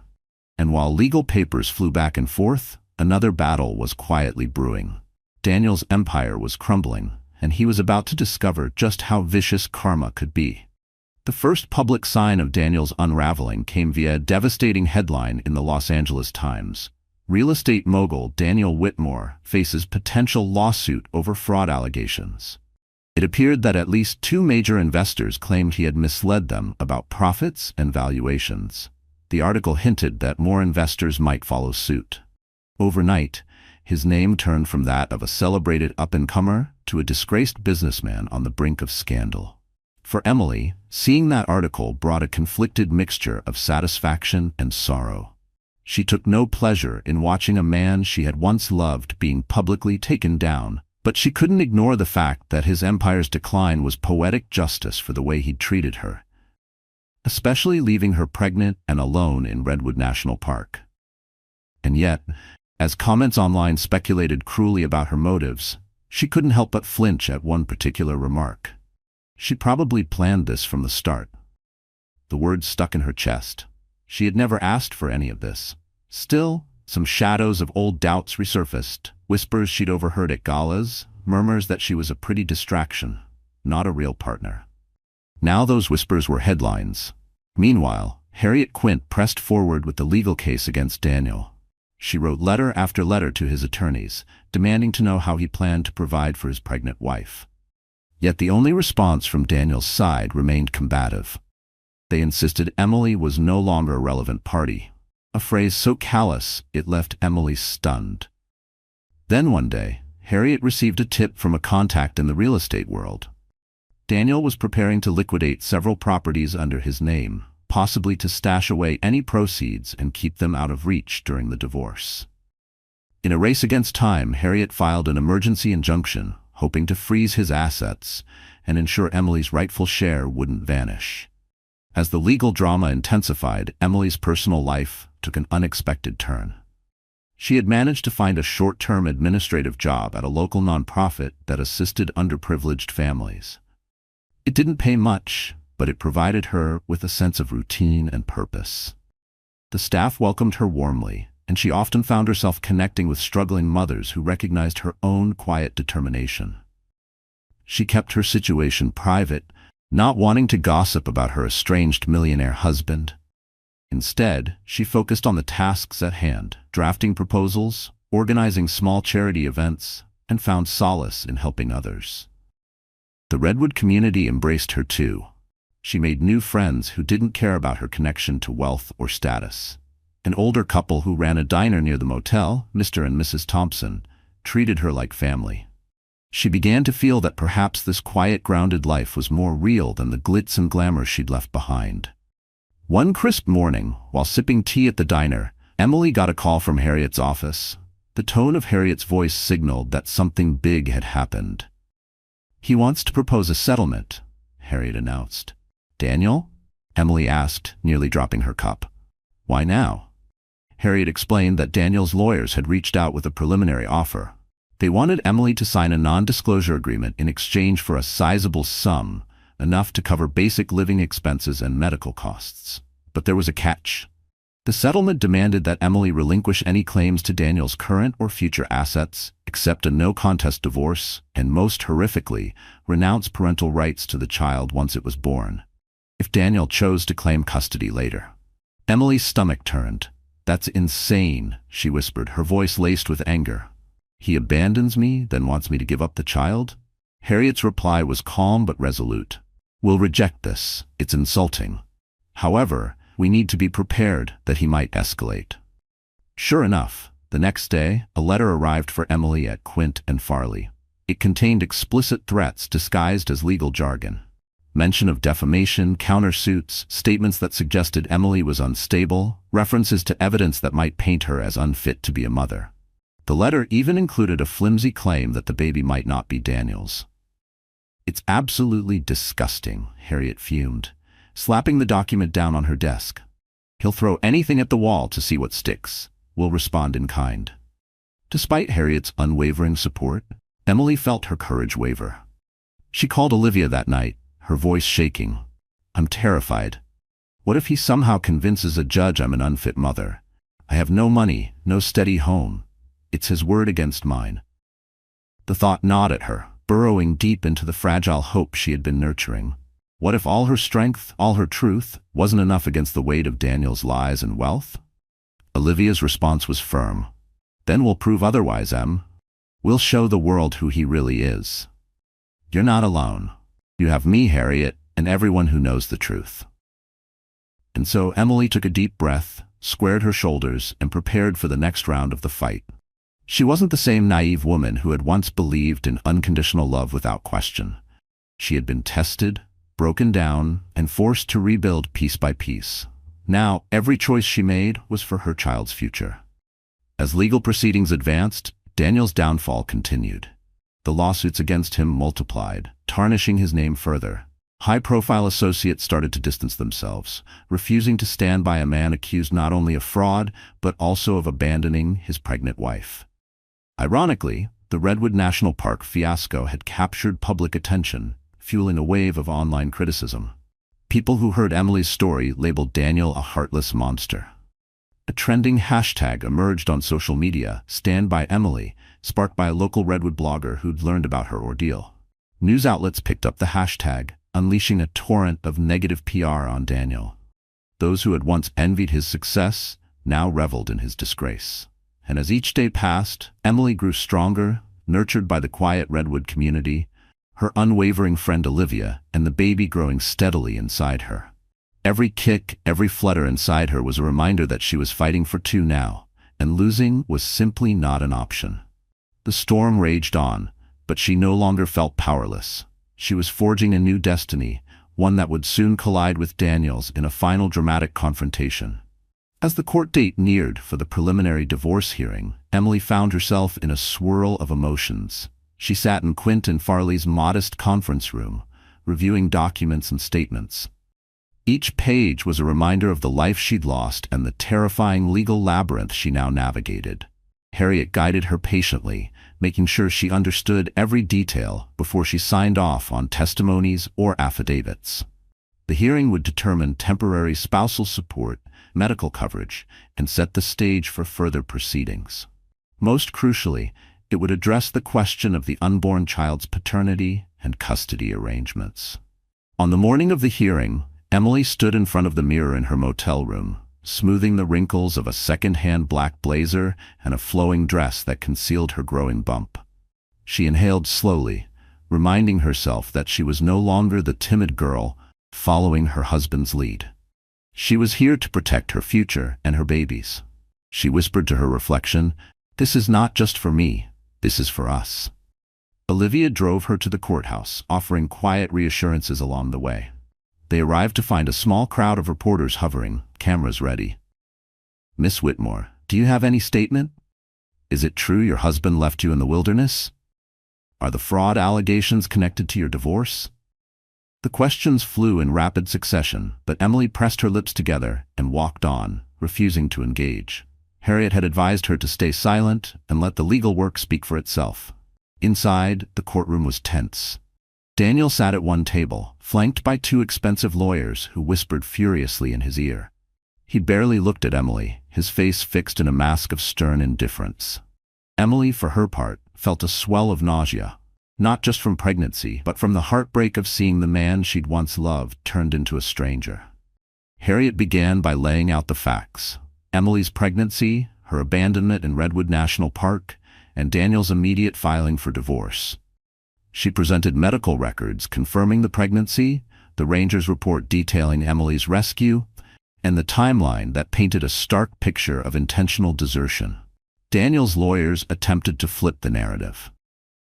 And while legal papers flew back and forth, another battle was quietly brewing. Daniel's empire was crumbling, and he was about to discover just how vicious karma could be. The first public sign of Daniel's unraveling came via a devastating headline in the Los Angeles Times. Real estate mogul Daniel Whitmore faces potential lawsuit over fraud allegations. It appeared that at least 2 major investors claimed he had misled them about profits and valuations. The article hinted that more investors might follow suit. Overnight, his name turned from that of a celebrated up-and-comer to a disgraced businessman on the brink of scandal. For Emily, seeing that article brought a conflicted mixture of satisfaction and sorrow. She took no pleasure in watching a man she had once loved being publicly taken down, but she couldn't ignore the fact that his empire's decline was poetic justice for the way he'd treated her, especially leaving her pregnant and alone in Redwood National Park. And yet, as comments online speculated cruelly about her motives, she couldn't help but flinch at one particular remark. She probably planned this from the start. The words stuck in her chest. She had never asked for any of this. Still, some shadows of old doubts resurfaced, whispers she'd overheard at galas, murmurs that she was a pretty distraction, not a real partner. Now those whispers were headlines. Meanwhile, Harriet Quint pressed forward with the legal case against Daniel. She wrote letter after letter to his attorneys, demanding to know how he planned to provide for his pregnant wife. Yet the only response from Daniel's side remained combative. They insisted Emily was no longer a relevant party, a phrase so callous it left Emily stunned. Then one day, Harriet received a tip from a contact in the real estate world. Daniel was preparing to liquidate several properties under his name, possibly to stash away any proceeds and keep them out of reach during the divorce. In a race against time, Harriet filed an emergency injunction, hoping to freeze his assets and ensure Emily's rightful share wouldn't vanish. As the legal drama intensified, Emily's personal life took an unexpected turn. She had managed to find a short-term administrative job at a local nonprofit that assisted underprivileged families. It didn't pay much, but it provided her with a sense of routine and purpose. The staff welcomed her warmly, and she often found herself connecting with struggling mothers who recognized her own quiet determination. She kept her situation private, not wanting to gossip about her estranged millionaire husband. Instead, she focused on the tasks at hand, drafting proposals, organizing small charity events, and found solace in helping others. The Redwood community embraced her too. She made new friends who didn't care about her connection to wealth or status. An older couple who ran a diner near the motel, Mr. and Mrs. Thompson, treated her like family. She began to feel that perhaps this quiet, grounded life was more real than the glitz and glamour she'd left behind. One crisp morning, while sipping tea at the diner, Emily got a call from Harriet's office. The tone of Harriet's voice signaled that something big had happened. "He wants to propose a settlement," Harriet announced. "Daniel?" Emily asked, nearly dropping her cup. "Why now?" Harriet explained that Daniel's lawyers had reached out with a preliminary offer. They wanted Emily to sign a non-disclosure agreement in exchange for a sizable sum, enough to cover basic living expenses and medical costs. But there was a catch. The settlement demanded that Emily relinquish any claims to Daniel's current or future assets, accept a no-contest divorce, and most horrifically, renounce parental rights to the child once it was born, if Daniel chose to claim custody later. Emily's stomach turned. "That's insane," she whispered, her voice laced with anger. "He abandons me, then wants me to give up the child?" Harriet's reply was calm but resolute. "We'll reject this. It's insulting. However, we need to be prepared that he might escalate." Sure enough, the next day, a letter arrived for Emily at Quint and Farley. It contained explicit threats disguised as legal jargon. Mention of defamation, countersuits, statements that suggested Emily was unstable, references to evidence that might paint her as unfit to be a mother. The letter even included a flimsy claim that the baby might not be Daniel's. "It's absolutely disgusting," Harriet fumed, slapping the document down on her desk. "He'll throw anything at the wall to see what sticks. We'll respond in kind." Despite Harriet's unwavering support, Emily felt her courage waver. She called Olivia that night, her voice shaking. "I'm terrified. What if he somehow convinces a judge I'm an unfit mother? I have no money, no steady home. It's his word against mine." The thought gnawed at her, burrowing deep into the fragile hope she had been nurturing. What if all her strength, all her truth, wasn't enough against the weight of Daniel's lies and wealth? Olivia's response was firm. "Then we'll prove otherwise, Em. We'll show the world who he really is. You're not alone. You have me, Harriet, and everyone who knows the truth." And so Emily took a deep breath, squared her shoulders, and prepared for the next round of the fight. She wasn't the same naive woman who had once believed in unconditional love without question. She had been tested, broken down, and forced to rebuild piece by piece. Now, every choice she made was for her child's future. As legal proceedings advanced, Daniel's downfall continued. The lawsuits against him multiplied, tarnishing his name further. High-profile associates started to distance themselves, refusing to stand by a man accused not only of fraud, but also of abandoning his pregnant wife. Ironically, the Redwood National Park fiasco had captured public attention, fueling a wave of online criticism. People who heard Emily's story labeled Daniel a heartless monster. A trending hashtag emerged on social media, "Stand by Emily," sparked by a local Redwood blogger who'd learned about her ordeal. News outlets picked up the hashtag, unleashing a torrent of negative PR on Daniel. Those who had once envied his success now reveled in his disgrace. And as each day passed, Emily grew stronger, nurtured by the quiet Redwood community, her unwavering friend Olivia, and the baby growing steadily inside her. Every kick, every flutter inside her was a reminder that she was fighting for two now, and losing was simply not an option. The storm raged on, but she no longer felt powerless. She was forging a new destiny, one that would soon collide with Daniel's in a final dramatic confrontation. As the court date neared for the preliminary divorce hearing, Emily found herself in a swirl of emotions. She sat in Quint and Farley's modest conference room, reviewing documents and statements. Each page was a reminder of the life she'd lost and the terrifying legal labyrinth she now navigated. Harriet guided her patiently, making sure she understood every detail before she signed off on testimonies or affidavits. The hearing would determine temporary spousal support, medical coverage, and set the stage for further proceedings. Most crucially, it would address the question of the unborn child's paternity and custody arrangements. On the morning of the hearing, Emily stood in front of the mirror in her motel room, smoothing the wrinkles of a second-hand black blazer and a flowing dress that concealed her growing bump. She inhaled slowly, reminding herself that she was no longer the timid girl following her husband's lead. She was here to protect her future and her babies. She whispered to her reflection, "This is not just for me, this is for us." Olivia drove her to the courthouse, offering quiet reassurances along the way. They arrived to find a small crowd of reporters hovering, cameras ready. "Miss Whitmore, do you have any statement? Is it true your husband left you in the wilderness? Are the fraud allegations connected to your divorce?" The questions flew in rapid succession, but Emily pressed her lips together and walked on, refusing to engage. Harriet had advised her to stay silent and let the legal work speak for itself. Inside, the courtroom was tense. Daniel sat at one table, flanked by two expensive lawyers who whispered furiously in his ear. He barely looked at Emily, his face fixed in a mask of stern indifference. Emily, for her part, felt a swell of nausea, not just from pregnancy, but from the heartbreak of seeing the man she'd once loved turned into a stranger. Harriet began by laying out the facts: Emily's pregnancy, her abandonment in Redwood National Park, and Daniel's immediate filing for divorce. She presented medical records confirming the pregnancy, the ranger's report detailing Emily's rescue, and the timeline that painted a stark picture of intentional desertion. Daniel's lawyers attempted to flip the narrative.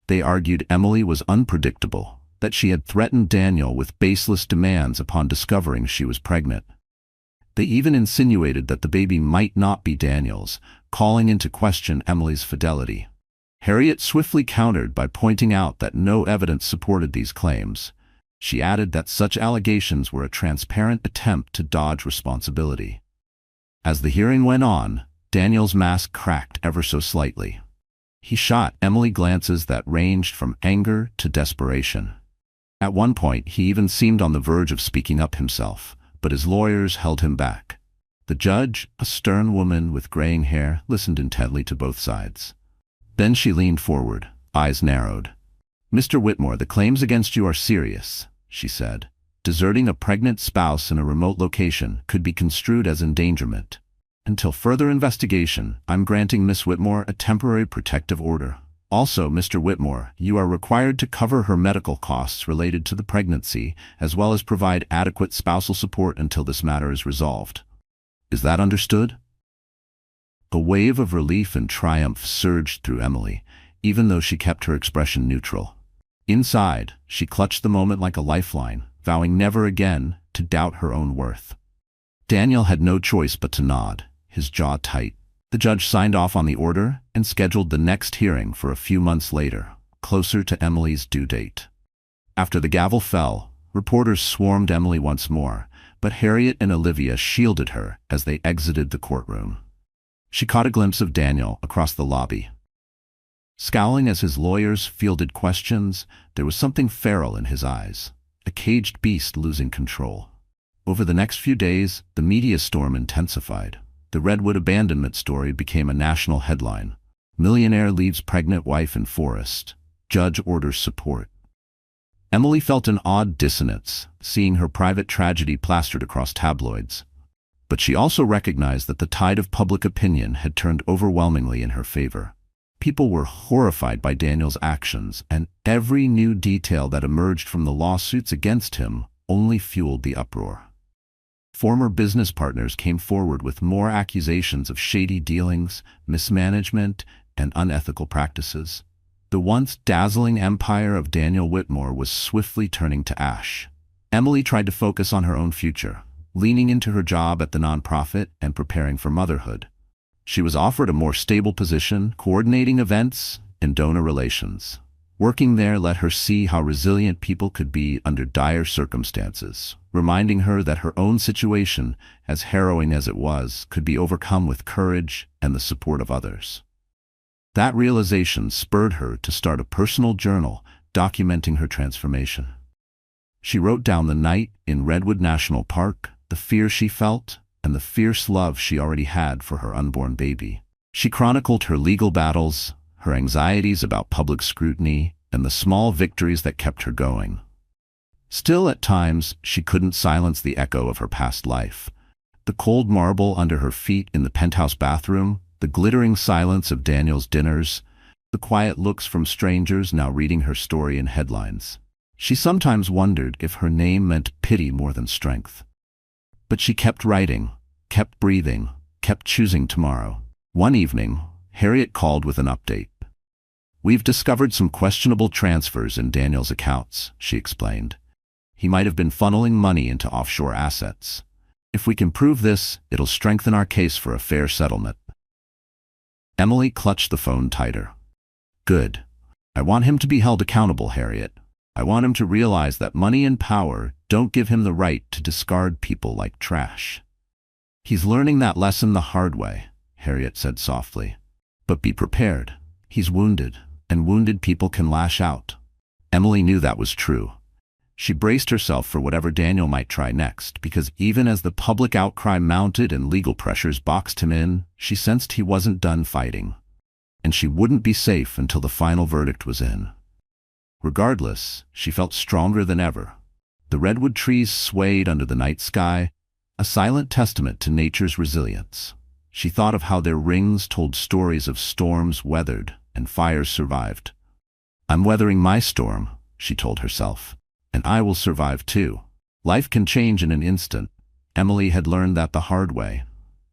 They argued Emily was unpredictable, that she had threatened Daniel with baseless demands upon discovering she was pregnant. They even insinuated that the baby might not be Daniel's, calling into question Emily's fidelity. Harriet swiftly countered by pointing out that no evidence supported these claims. She added that such allegations were a transparent attempt to dodge responsibility. As the hearing went on, Daniel's mask cracked ever so slightly. He shot Emily glances that ranged from anger to desperation. At one point, he even seemed on the verge of speaking up himself, but his lawyers held him back. The judge, a stern woman with graying hair, listened intently to both sides. Then she leaned forward, eyes narrowed. "Mr. Whitmore, the claims against you are serious," she said. "Deserting a pregnant spouse in a remote location could be construed as endangerment. Until further investigation, I'm granting Miss Whitmore a temporary protective order. Also, Mr. Whitmore, you are required to cover her medical costs related to the pregnancy, as well as provide adequate spousal support until this matter is resolved. Is that understood?" A wave of relief and triumph surged through Emily, even though she kept her expression neutral. Inside, she clutched the moment like a lifeline, vowing never again to doubt her own worth. Daniel had no choice but to nod, his jaw tight. The judge signed off on the order and scheduled the next hearing for a few months later, closer to Emily's due date. After the gavel fell, reporters swarmed Emily once more, but Harriet and Olivia shielded her as they exited the courtroom. She caught a glimpse of Daniel across the lobby. Scowling as his lawyers fielded questions, there was something feral in his eyes, a caged beast losing control. Over the next few days, the media storm intensified. The Redwood abandonment story became a national headline. Billionaire leaves pregnant wife in forest. Judge orders support. Emily felt an odd dissonance, seeing her private tragedy plastered across tabloids. But she also recognized that the tide of public opinion had turned overwhelmingly in her favor. People were horrified by Daniel's actions, and every new detail that emerged from the lawsuits against him only fueled the uproar. Former business partners came forward with more accusations of shady dealings, mismanagement, and unethical practices. The once dazzling empire of Daniel Whitmore was swiftly turning to ash. Emily tried to focus on her own future, leaning into her job at the nonprofit and preparing for motherhood. She was offered a more stable position, coordinating events and donor relations. Working there let her see how resilient people could be under dire circumstances, reminding her that her own situation, as harrowing as it was, could be overcome with courage and the support of others. That realization spurred her to start a personal journal documenting her transformation. She wrote down the night in Redwood National Park, the fear she felt, and the fierce love she already had for her unborn baby. She chronicled her legal battles, her anxieties about public scrutiny, and the small victories that kept her going. Still, at times, she couldn't silence the echo of her past life. The cold marble under her feet in the penthouse bathroom, the glittering silence of Daniel's dinners, the quiet looks from strangers now reading her story in headlines. She sometimes wondered if her name meant pity more than strength. But she kept writing, kept breathing, kept choosing tomorrow. One evening, Harriet called with an update. "We've discovered some questionable transfers in Daniel's accounts," she explained. "He might have been funneling money into offshore assets. If we can prove this, it'll strengthen our case for a fair settlement." Emily clutched the phone tighter. "Good. I want him to be held accountable, Harriet. I want him to realize that money and power don't give him the right to discard people like trash. He's learning that lesson the hard way, Harriet said softly. But be prepared. He's wounded, and wounded people can lash out. Emily knew that was true. She braced herself for whatever Daniel might try next, because even as the public outcry mounted and legal pressures boxed him in, she sensed he wasn't done fighting. And she wouldn't be safe until the final verdict was in. Regardless, she felt stronger than ever. The redwood trees swayed under the night sky, a silent testament to nature's resilience. She thought of how their rings told stories of storms weathered and fires survived. I'm weathering my storm, she told herself, and I will survive too. Life can change in an instant. Emily had learned that the hard way.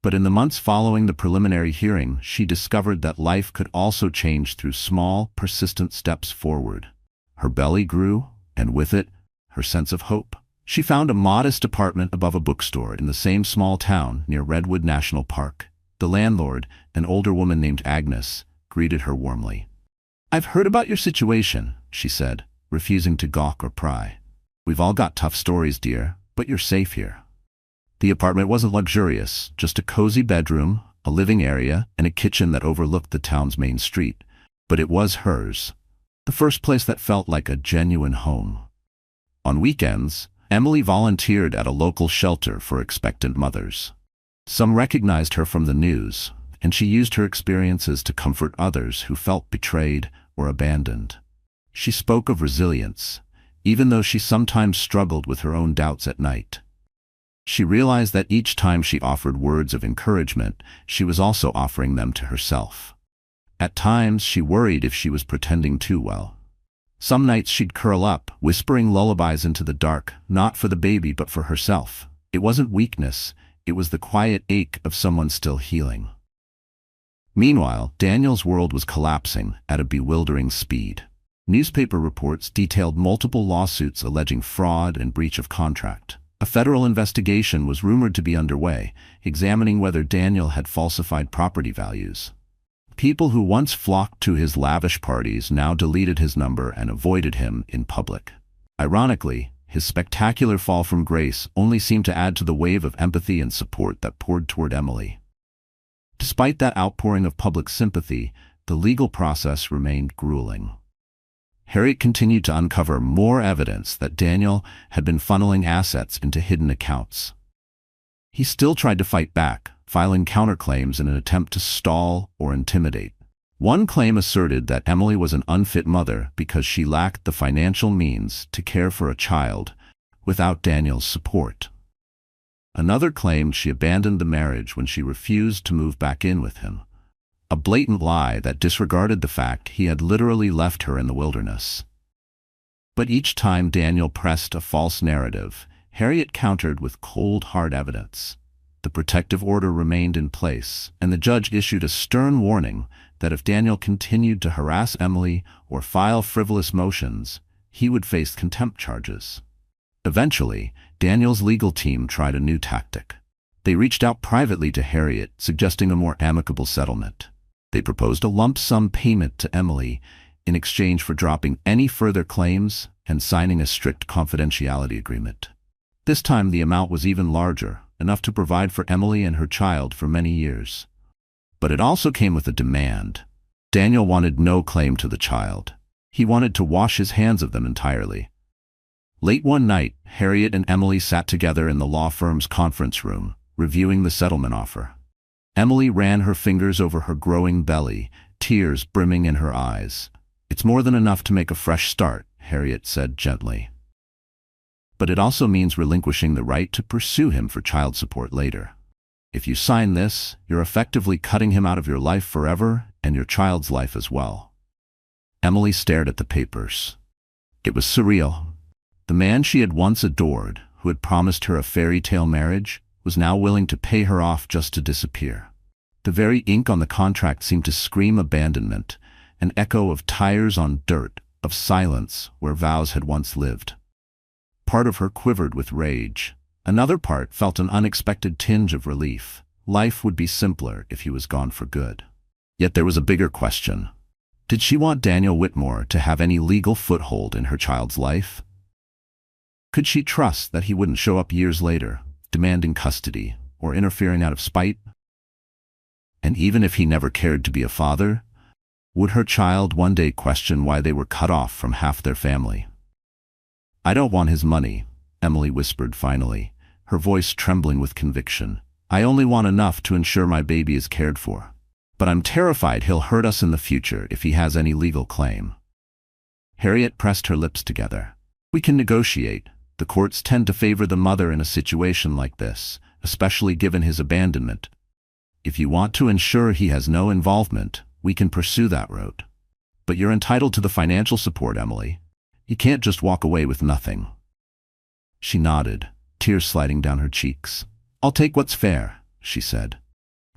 But in the months following the preliminary hearing, she discovered that life could also change through small, persistent steps forward. Her belly grew, and with it, her sense of hope. She found a modest apartment above a bookstore in the same small town near Redwood National Park. The landlord, an older woman named Agnes, greeted her warmly. I've heard about your situation, she said, refusing to gawk or pry. We've all got tough stories, dear, but you're safe here. The apartment wasn't luxurious, just a cozy bedroom, a living area, and a kitchen that overlooked the town's main street. But it was hers. The first place that felt like a genuine home. On weekends, Emily volunteered at a local shelter for expectant mothers. Some recognized her from the news, and she used her experiences to comfort others who felt betrayed or abandoned. She spoke of resilience, even though she sometimes struggled with her own doubts at night. She realized that each time she offered words of encouragement, she was also offering them to herself. At times, she worried if she was pretending too well. Some nights she'd curl up, whispering lullabies into the dark, not for the baby but for herself. It wasn't weakness, it was the quiet ache of someone still healing. Meanwhile, Daniel's world was collapsing at a bewildering speed. Newspaper reports detailed multiple lawsuits alleging fraud and breach of contract. A federal investigation was rumored to be underway, examining whether Daniel had falsified property values. People who once flocked to his lavish parties now deleted his number and avoided him in public. Ironically, his spectacular fall from grace only seemed to add to the wave of empathy and support that poured toward Emily. Despite that outpouring of public sympathy, the legal process remained grueling. Harriet continued to uncover more evidence that Daniel had been funneling assets into hidden accounts. He still tried to fight back, filing counterclaims in an attempt to stall or intimidate. One claim asserted that Emily was an unfit mother because she lacked the financial means to care for a child without Daniel's support. Another claimed she abandoned the marriage when she refused to move back in with him. A blatant lie that disregarded the fact he had literally left her in the wilderness. But each time Daniel pressed a false narrative, Harriet countered with cold, hard evidence. The protective order remained in place, and the judge issued a stern warning that if Daniel continued to harass Emily or file frivolous motions, he would face contempt charges. Eventually, Daniel's legal team tried a new tactic. They reached out privately to Harriet, suggesting a more amicable settlement. They proposed a lump sum payment to Emily in exchange for dropping any further claims and signing a strict confidentiality agreement. This time the amount was even larger, enough to provide for Emily and her child for many years. But it also came with a demand. Daniel wanted no claim to the child. He wanted to wash his hands of them entirely. Late one night, Harriet and Emily sat together in the law firm's conference room, reviewing the settlement offer. Emily ran her fingers over her growing belly, tears brimming in her eyes. It's more than enough to make a fresh start, Harriet said gently. But it also means relinquishing the right to pursue him for child support later. If you sign this, you're effectively cutting him out of your life forever and your child's life as well. Emily stared at the papers. It was surreal. The man she had once adored, who had promised her a fairy tale marriage, was now willing to pay her off just to disappear. The very ink on the contract seemed to scream abandonment, an echo of tires on dirt, of silence where vows had once lived. Part of her quivered with rage. Another part felt an unexpected tinge of relief. Life would be simpler if he was gone for good. Yet there was a bigger question. Did she want Daniel Whitmore to have any legal foothold in her child's life? Could she trust that he wouldn't show up years later, demanding custody or interfering out of spite? And even if he never cared to be a father, would her child one day question why they were cut off from half their family? "I don't want his money," Emily whispered finally, her voice trembling with conviction. "I only want enough to ensure my baby is cared for. But I'm terrified he'll hurt us in the future if he has any legal claim." Harriet pressed her lips together. "We can negotiate. The courts tend to favor the mother in a situation like this, especially given his abandonment. If you want to ensure he has no involvement, we can pursue that route. But you're entitled to the financial support, Emily. You can't just walk away with nothing." She nodded, tears sliding down her cheeks. "I'll take what's fair," she said.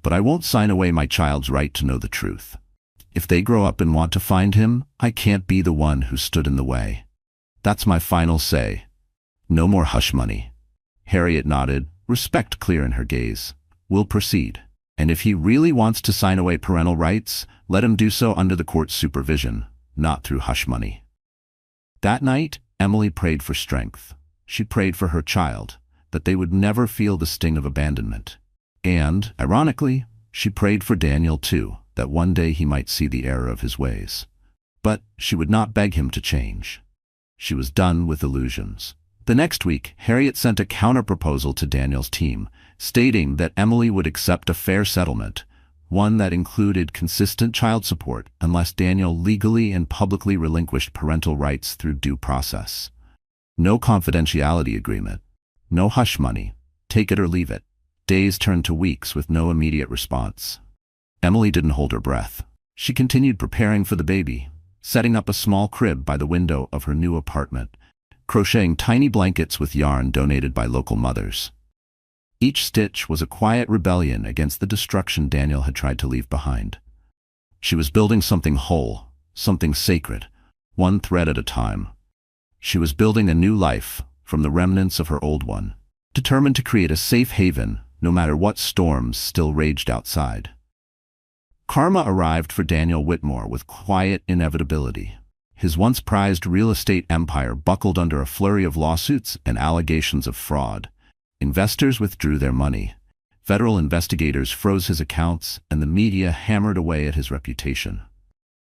"But I won't sign away my child's right to know the truth. If they grow up and want to find him, I can't be the one who stood in the way. That's my final say. No more hush money." Harriet nodded, respect clear in her gaze. "We'll proceed. And if he really wants to sign away parental rights, let him do so under the court's supervision, not through hush money." That night, Emily prayed for strength. She prayed for her child, that they would never feel the sting of abandonment. And, ironically, she prayed for Daniel too, that one day he might see the error of his ways. But she would not beg him to change. She was done with illusions. The next week, Harriet sent a counter-proposal to Daniel's team, stating that Emily would accept a fair settlement, one that included consistent child support unless Daniel legally and publicly relinquished parental rights through due process. No confidentiality agreement. No hush money. Take it or leave it. Days turned to weeks with no immediate response. Emily didn't hold her breath. She continued preparing for the baby, setting up a small crib by the window of her new apartment, crocheting tiny blankets with yarn donated by local mothers. Each stitch was a quiet rebellion against the destruction Daniel had tried to leave behind. She was building something whole, something sacred, one thread at a time. She was building a new life from the remnants of her old one, determined to create a safe haven no matter what storms still raged outside. Karma arrived for Daniel Whitmore with quiet inevitability. His once prized real estate empire buckled under a flurry of lawsuits and allegations of fraud. Investors withdrew their money. Federal investigators froze his accounts, and the media hammered away at his reputation.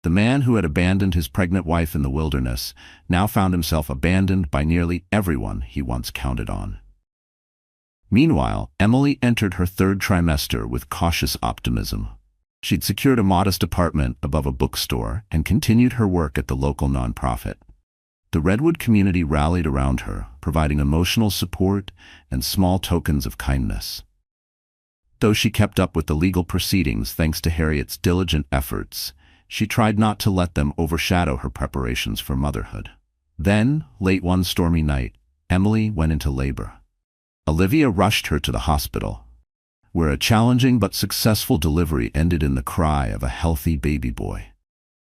The man who had abandoned his pregnant wife in the wilderness now found himself abandoned by nearly everyone he once counted on. Meanwhile, Emily entered her third trimester with cautious optimism. She'd secured a modest apartment above a bookstore and continued her work at the local nonprofit. The Redwood community rallied around her, providing emotional support and small tokens of kindness. Though she kept up with the legal proceedings thanks to Harriet's diligent efforts, she tried not to let them overshadow her preparations for motherhood. Then, late one stormy night, Emily went into labor. Olivia rushed her to the hospital, where a challenging but successful delivery ended in the cry of a healthy baby boy.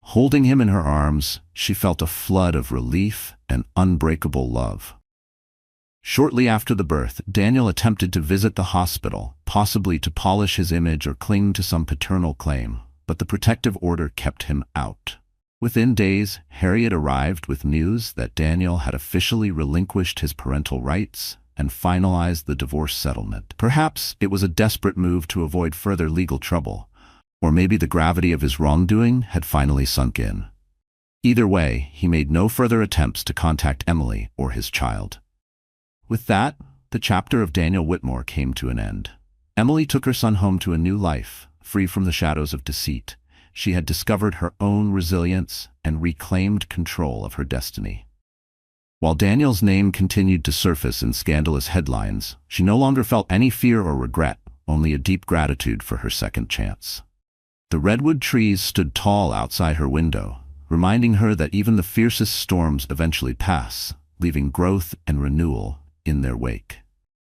Holding him in her arms, she felt a flood of relief and unbreakable love. Shortly after the birth, Daniel attempted to visit the hospital, possibly to polish his image or cling to some paternal claim, but the protective order kept him out. Within days, Harriet arrived with news that Daniel had officially relinquished his parental rights and finalized the divorce settlement. Perhaps it was a desperate move to avoid further legal trouble, or maybe the gravity of his wrongdoing had finally sunk in. Either way, he made no further attempts to contact Emily or his child. With that, the chapter of Daniel Whitmore came to an end. Emily took her son home to a new life, free from the shadows of deceit. She had discovered her own resilience and reclaimed control of her destiny. While Daniel's name continued to surface in scandalous headlines, she no longer felt any fear or regret, only a deep gratitude for her second chance. The redwood trees stood tall outside her window, reminding her that even the fiercest storms eventually pass, leaving growth and renewal in their wake.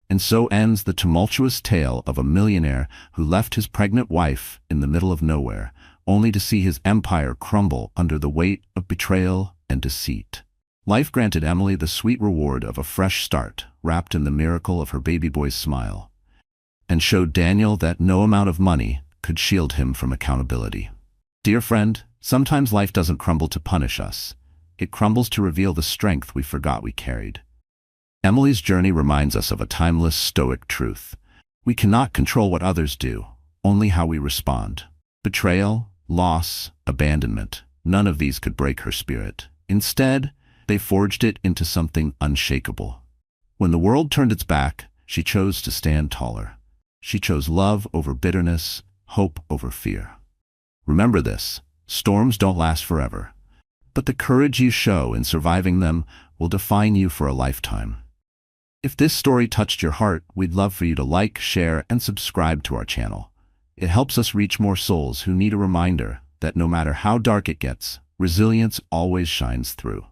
And so ends the tumultuous tale of a millionaire who left his pregnant wife in the middle of nowhere, only to see his empire crumble under the weight of betrayal and deceit. Life granted Emily the sweet reward of a fresh start, wrapped in the miracle of her baby boy's smile, and showed Daniel that no amount of money could shield him from accountability. Dear friend, Sometimes life doesn't crumble to punish us. It crumbles to reveal the strength we forgot we carried. Emily's journey reminds us of a timeless Stoic truth. We cannot control what others do, only how we respond. Betrayal, loss, abandonment, none of these could break her spirit. Instead, they forged it into something unshakable. When the world turned its back, she chose to stand taller. She chose love over bitterness, hope over fear. Remember this: storms don't last forever, but the courage you show in surviving them will define you for a lifetime. If this story touched your heart, we'd love for you to like, share, and subscribe to our channel. It helps us reach more souls who need a reminder that no matter how dark it gets, resilience always shines through.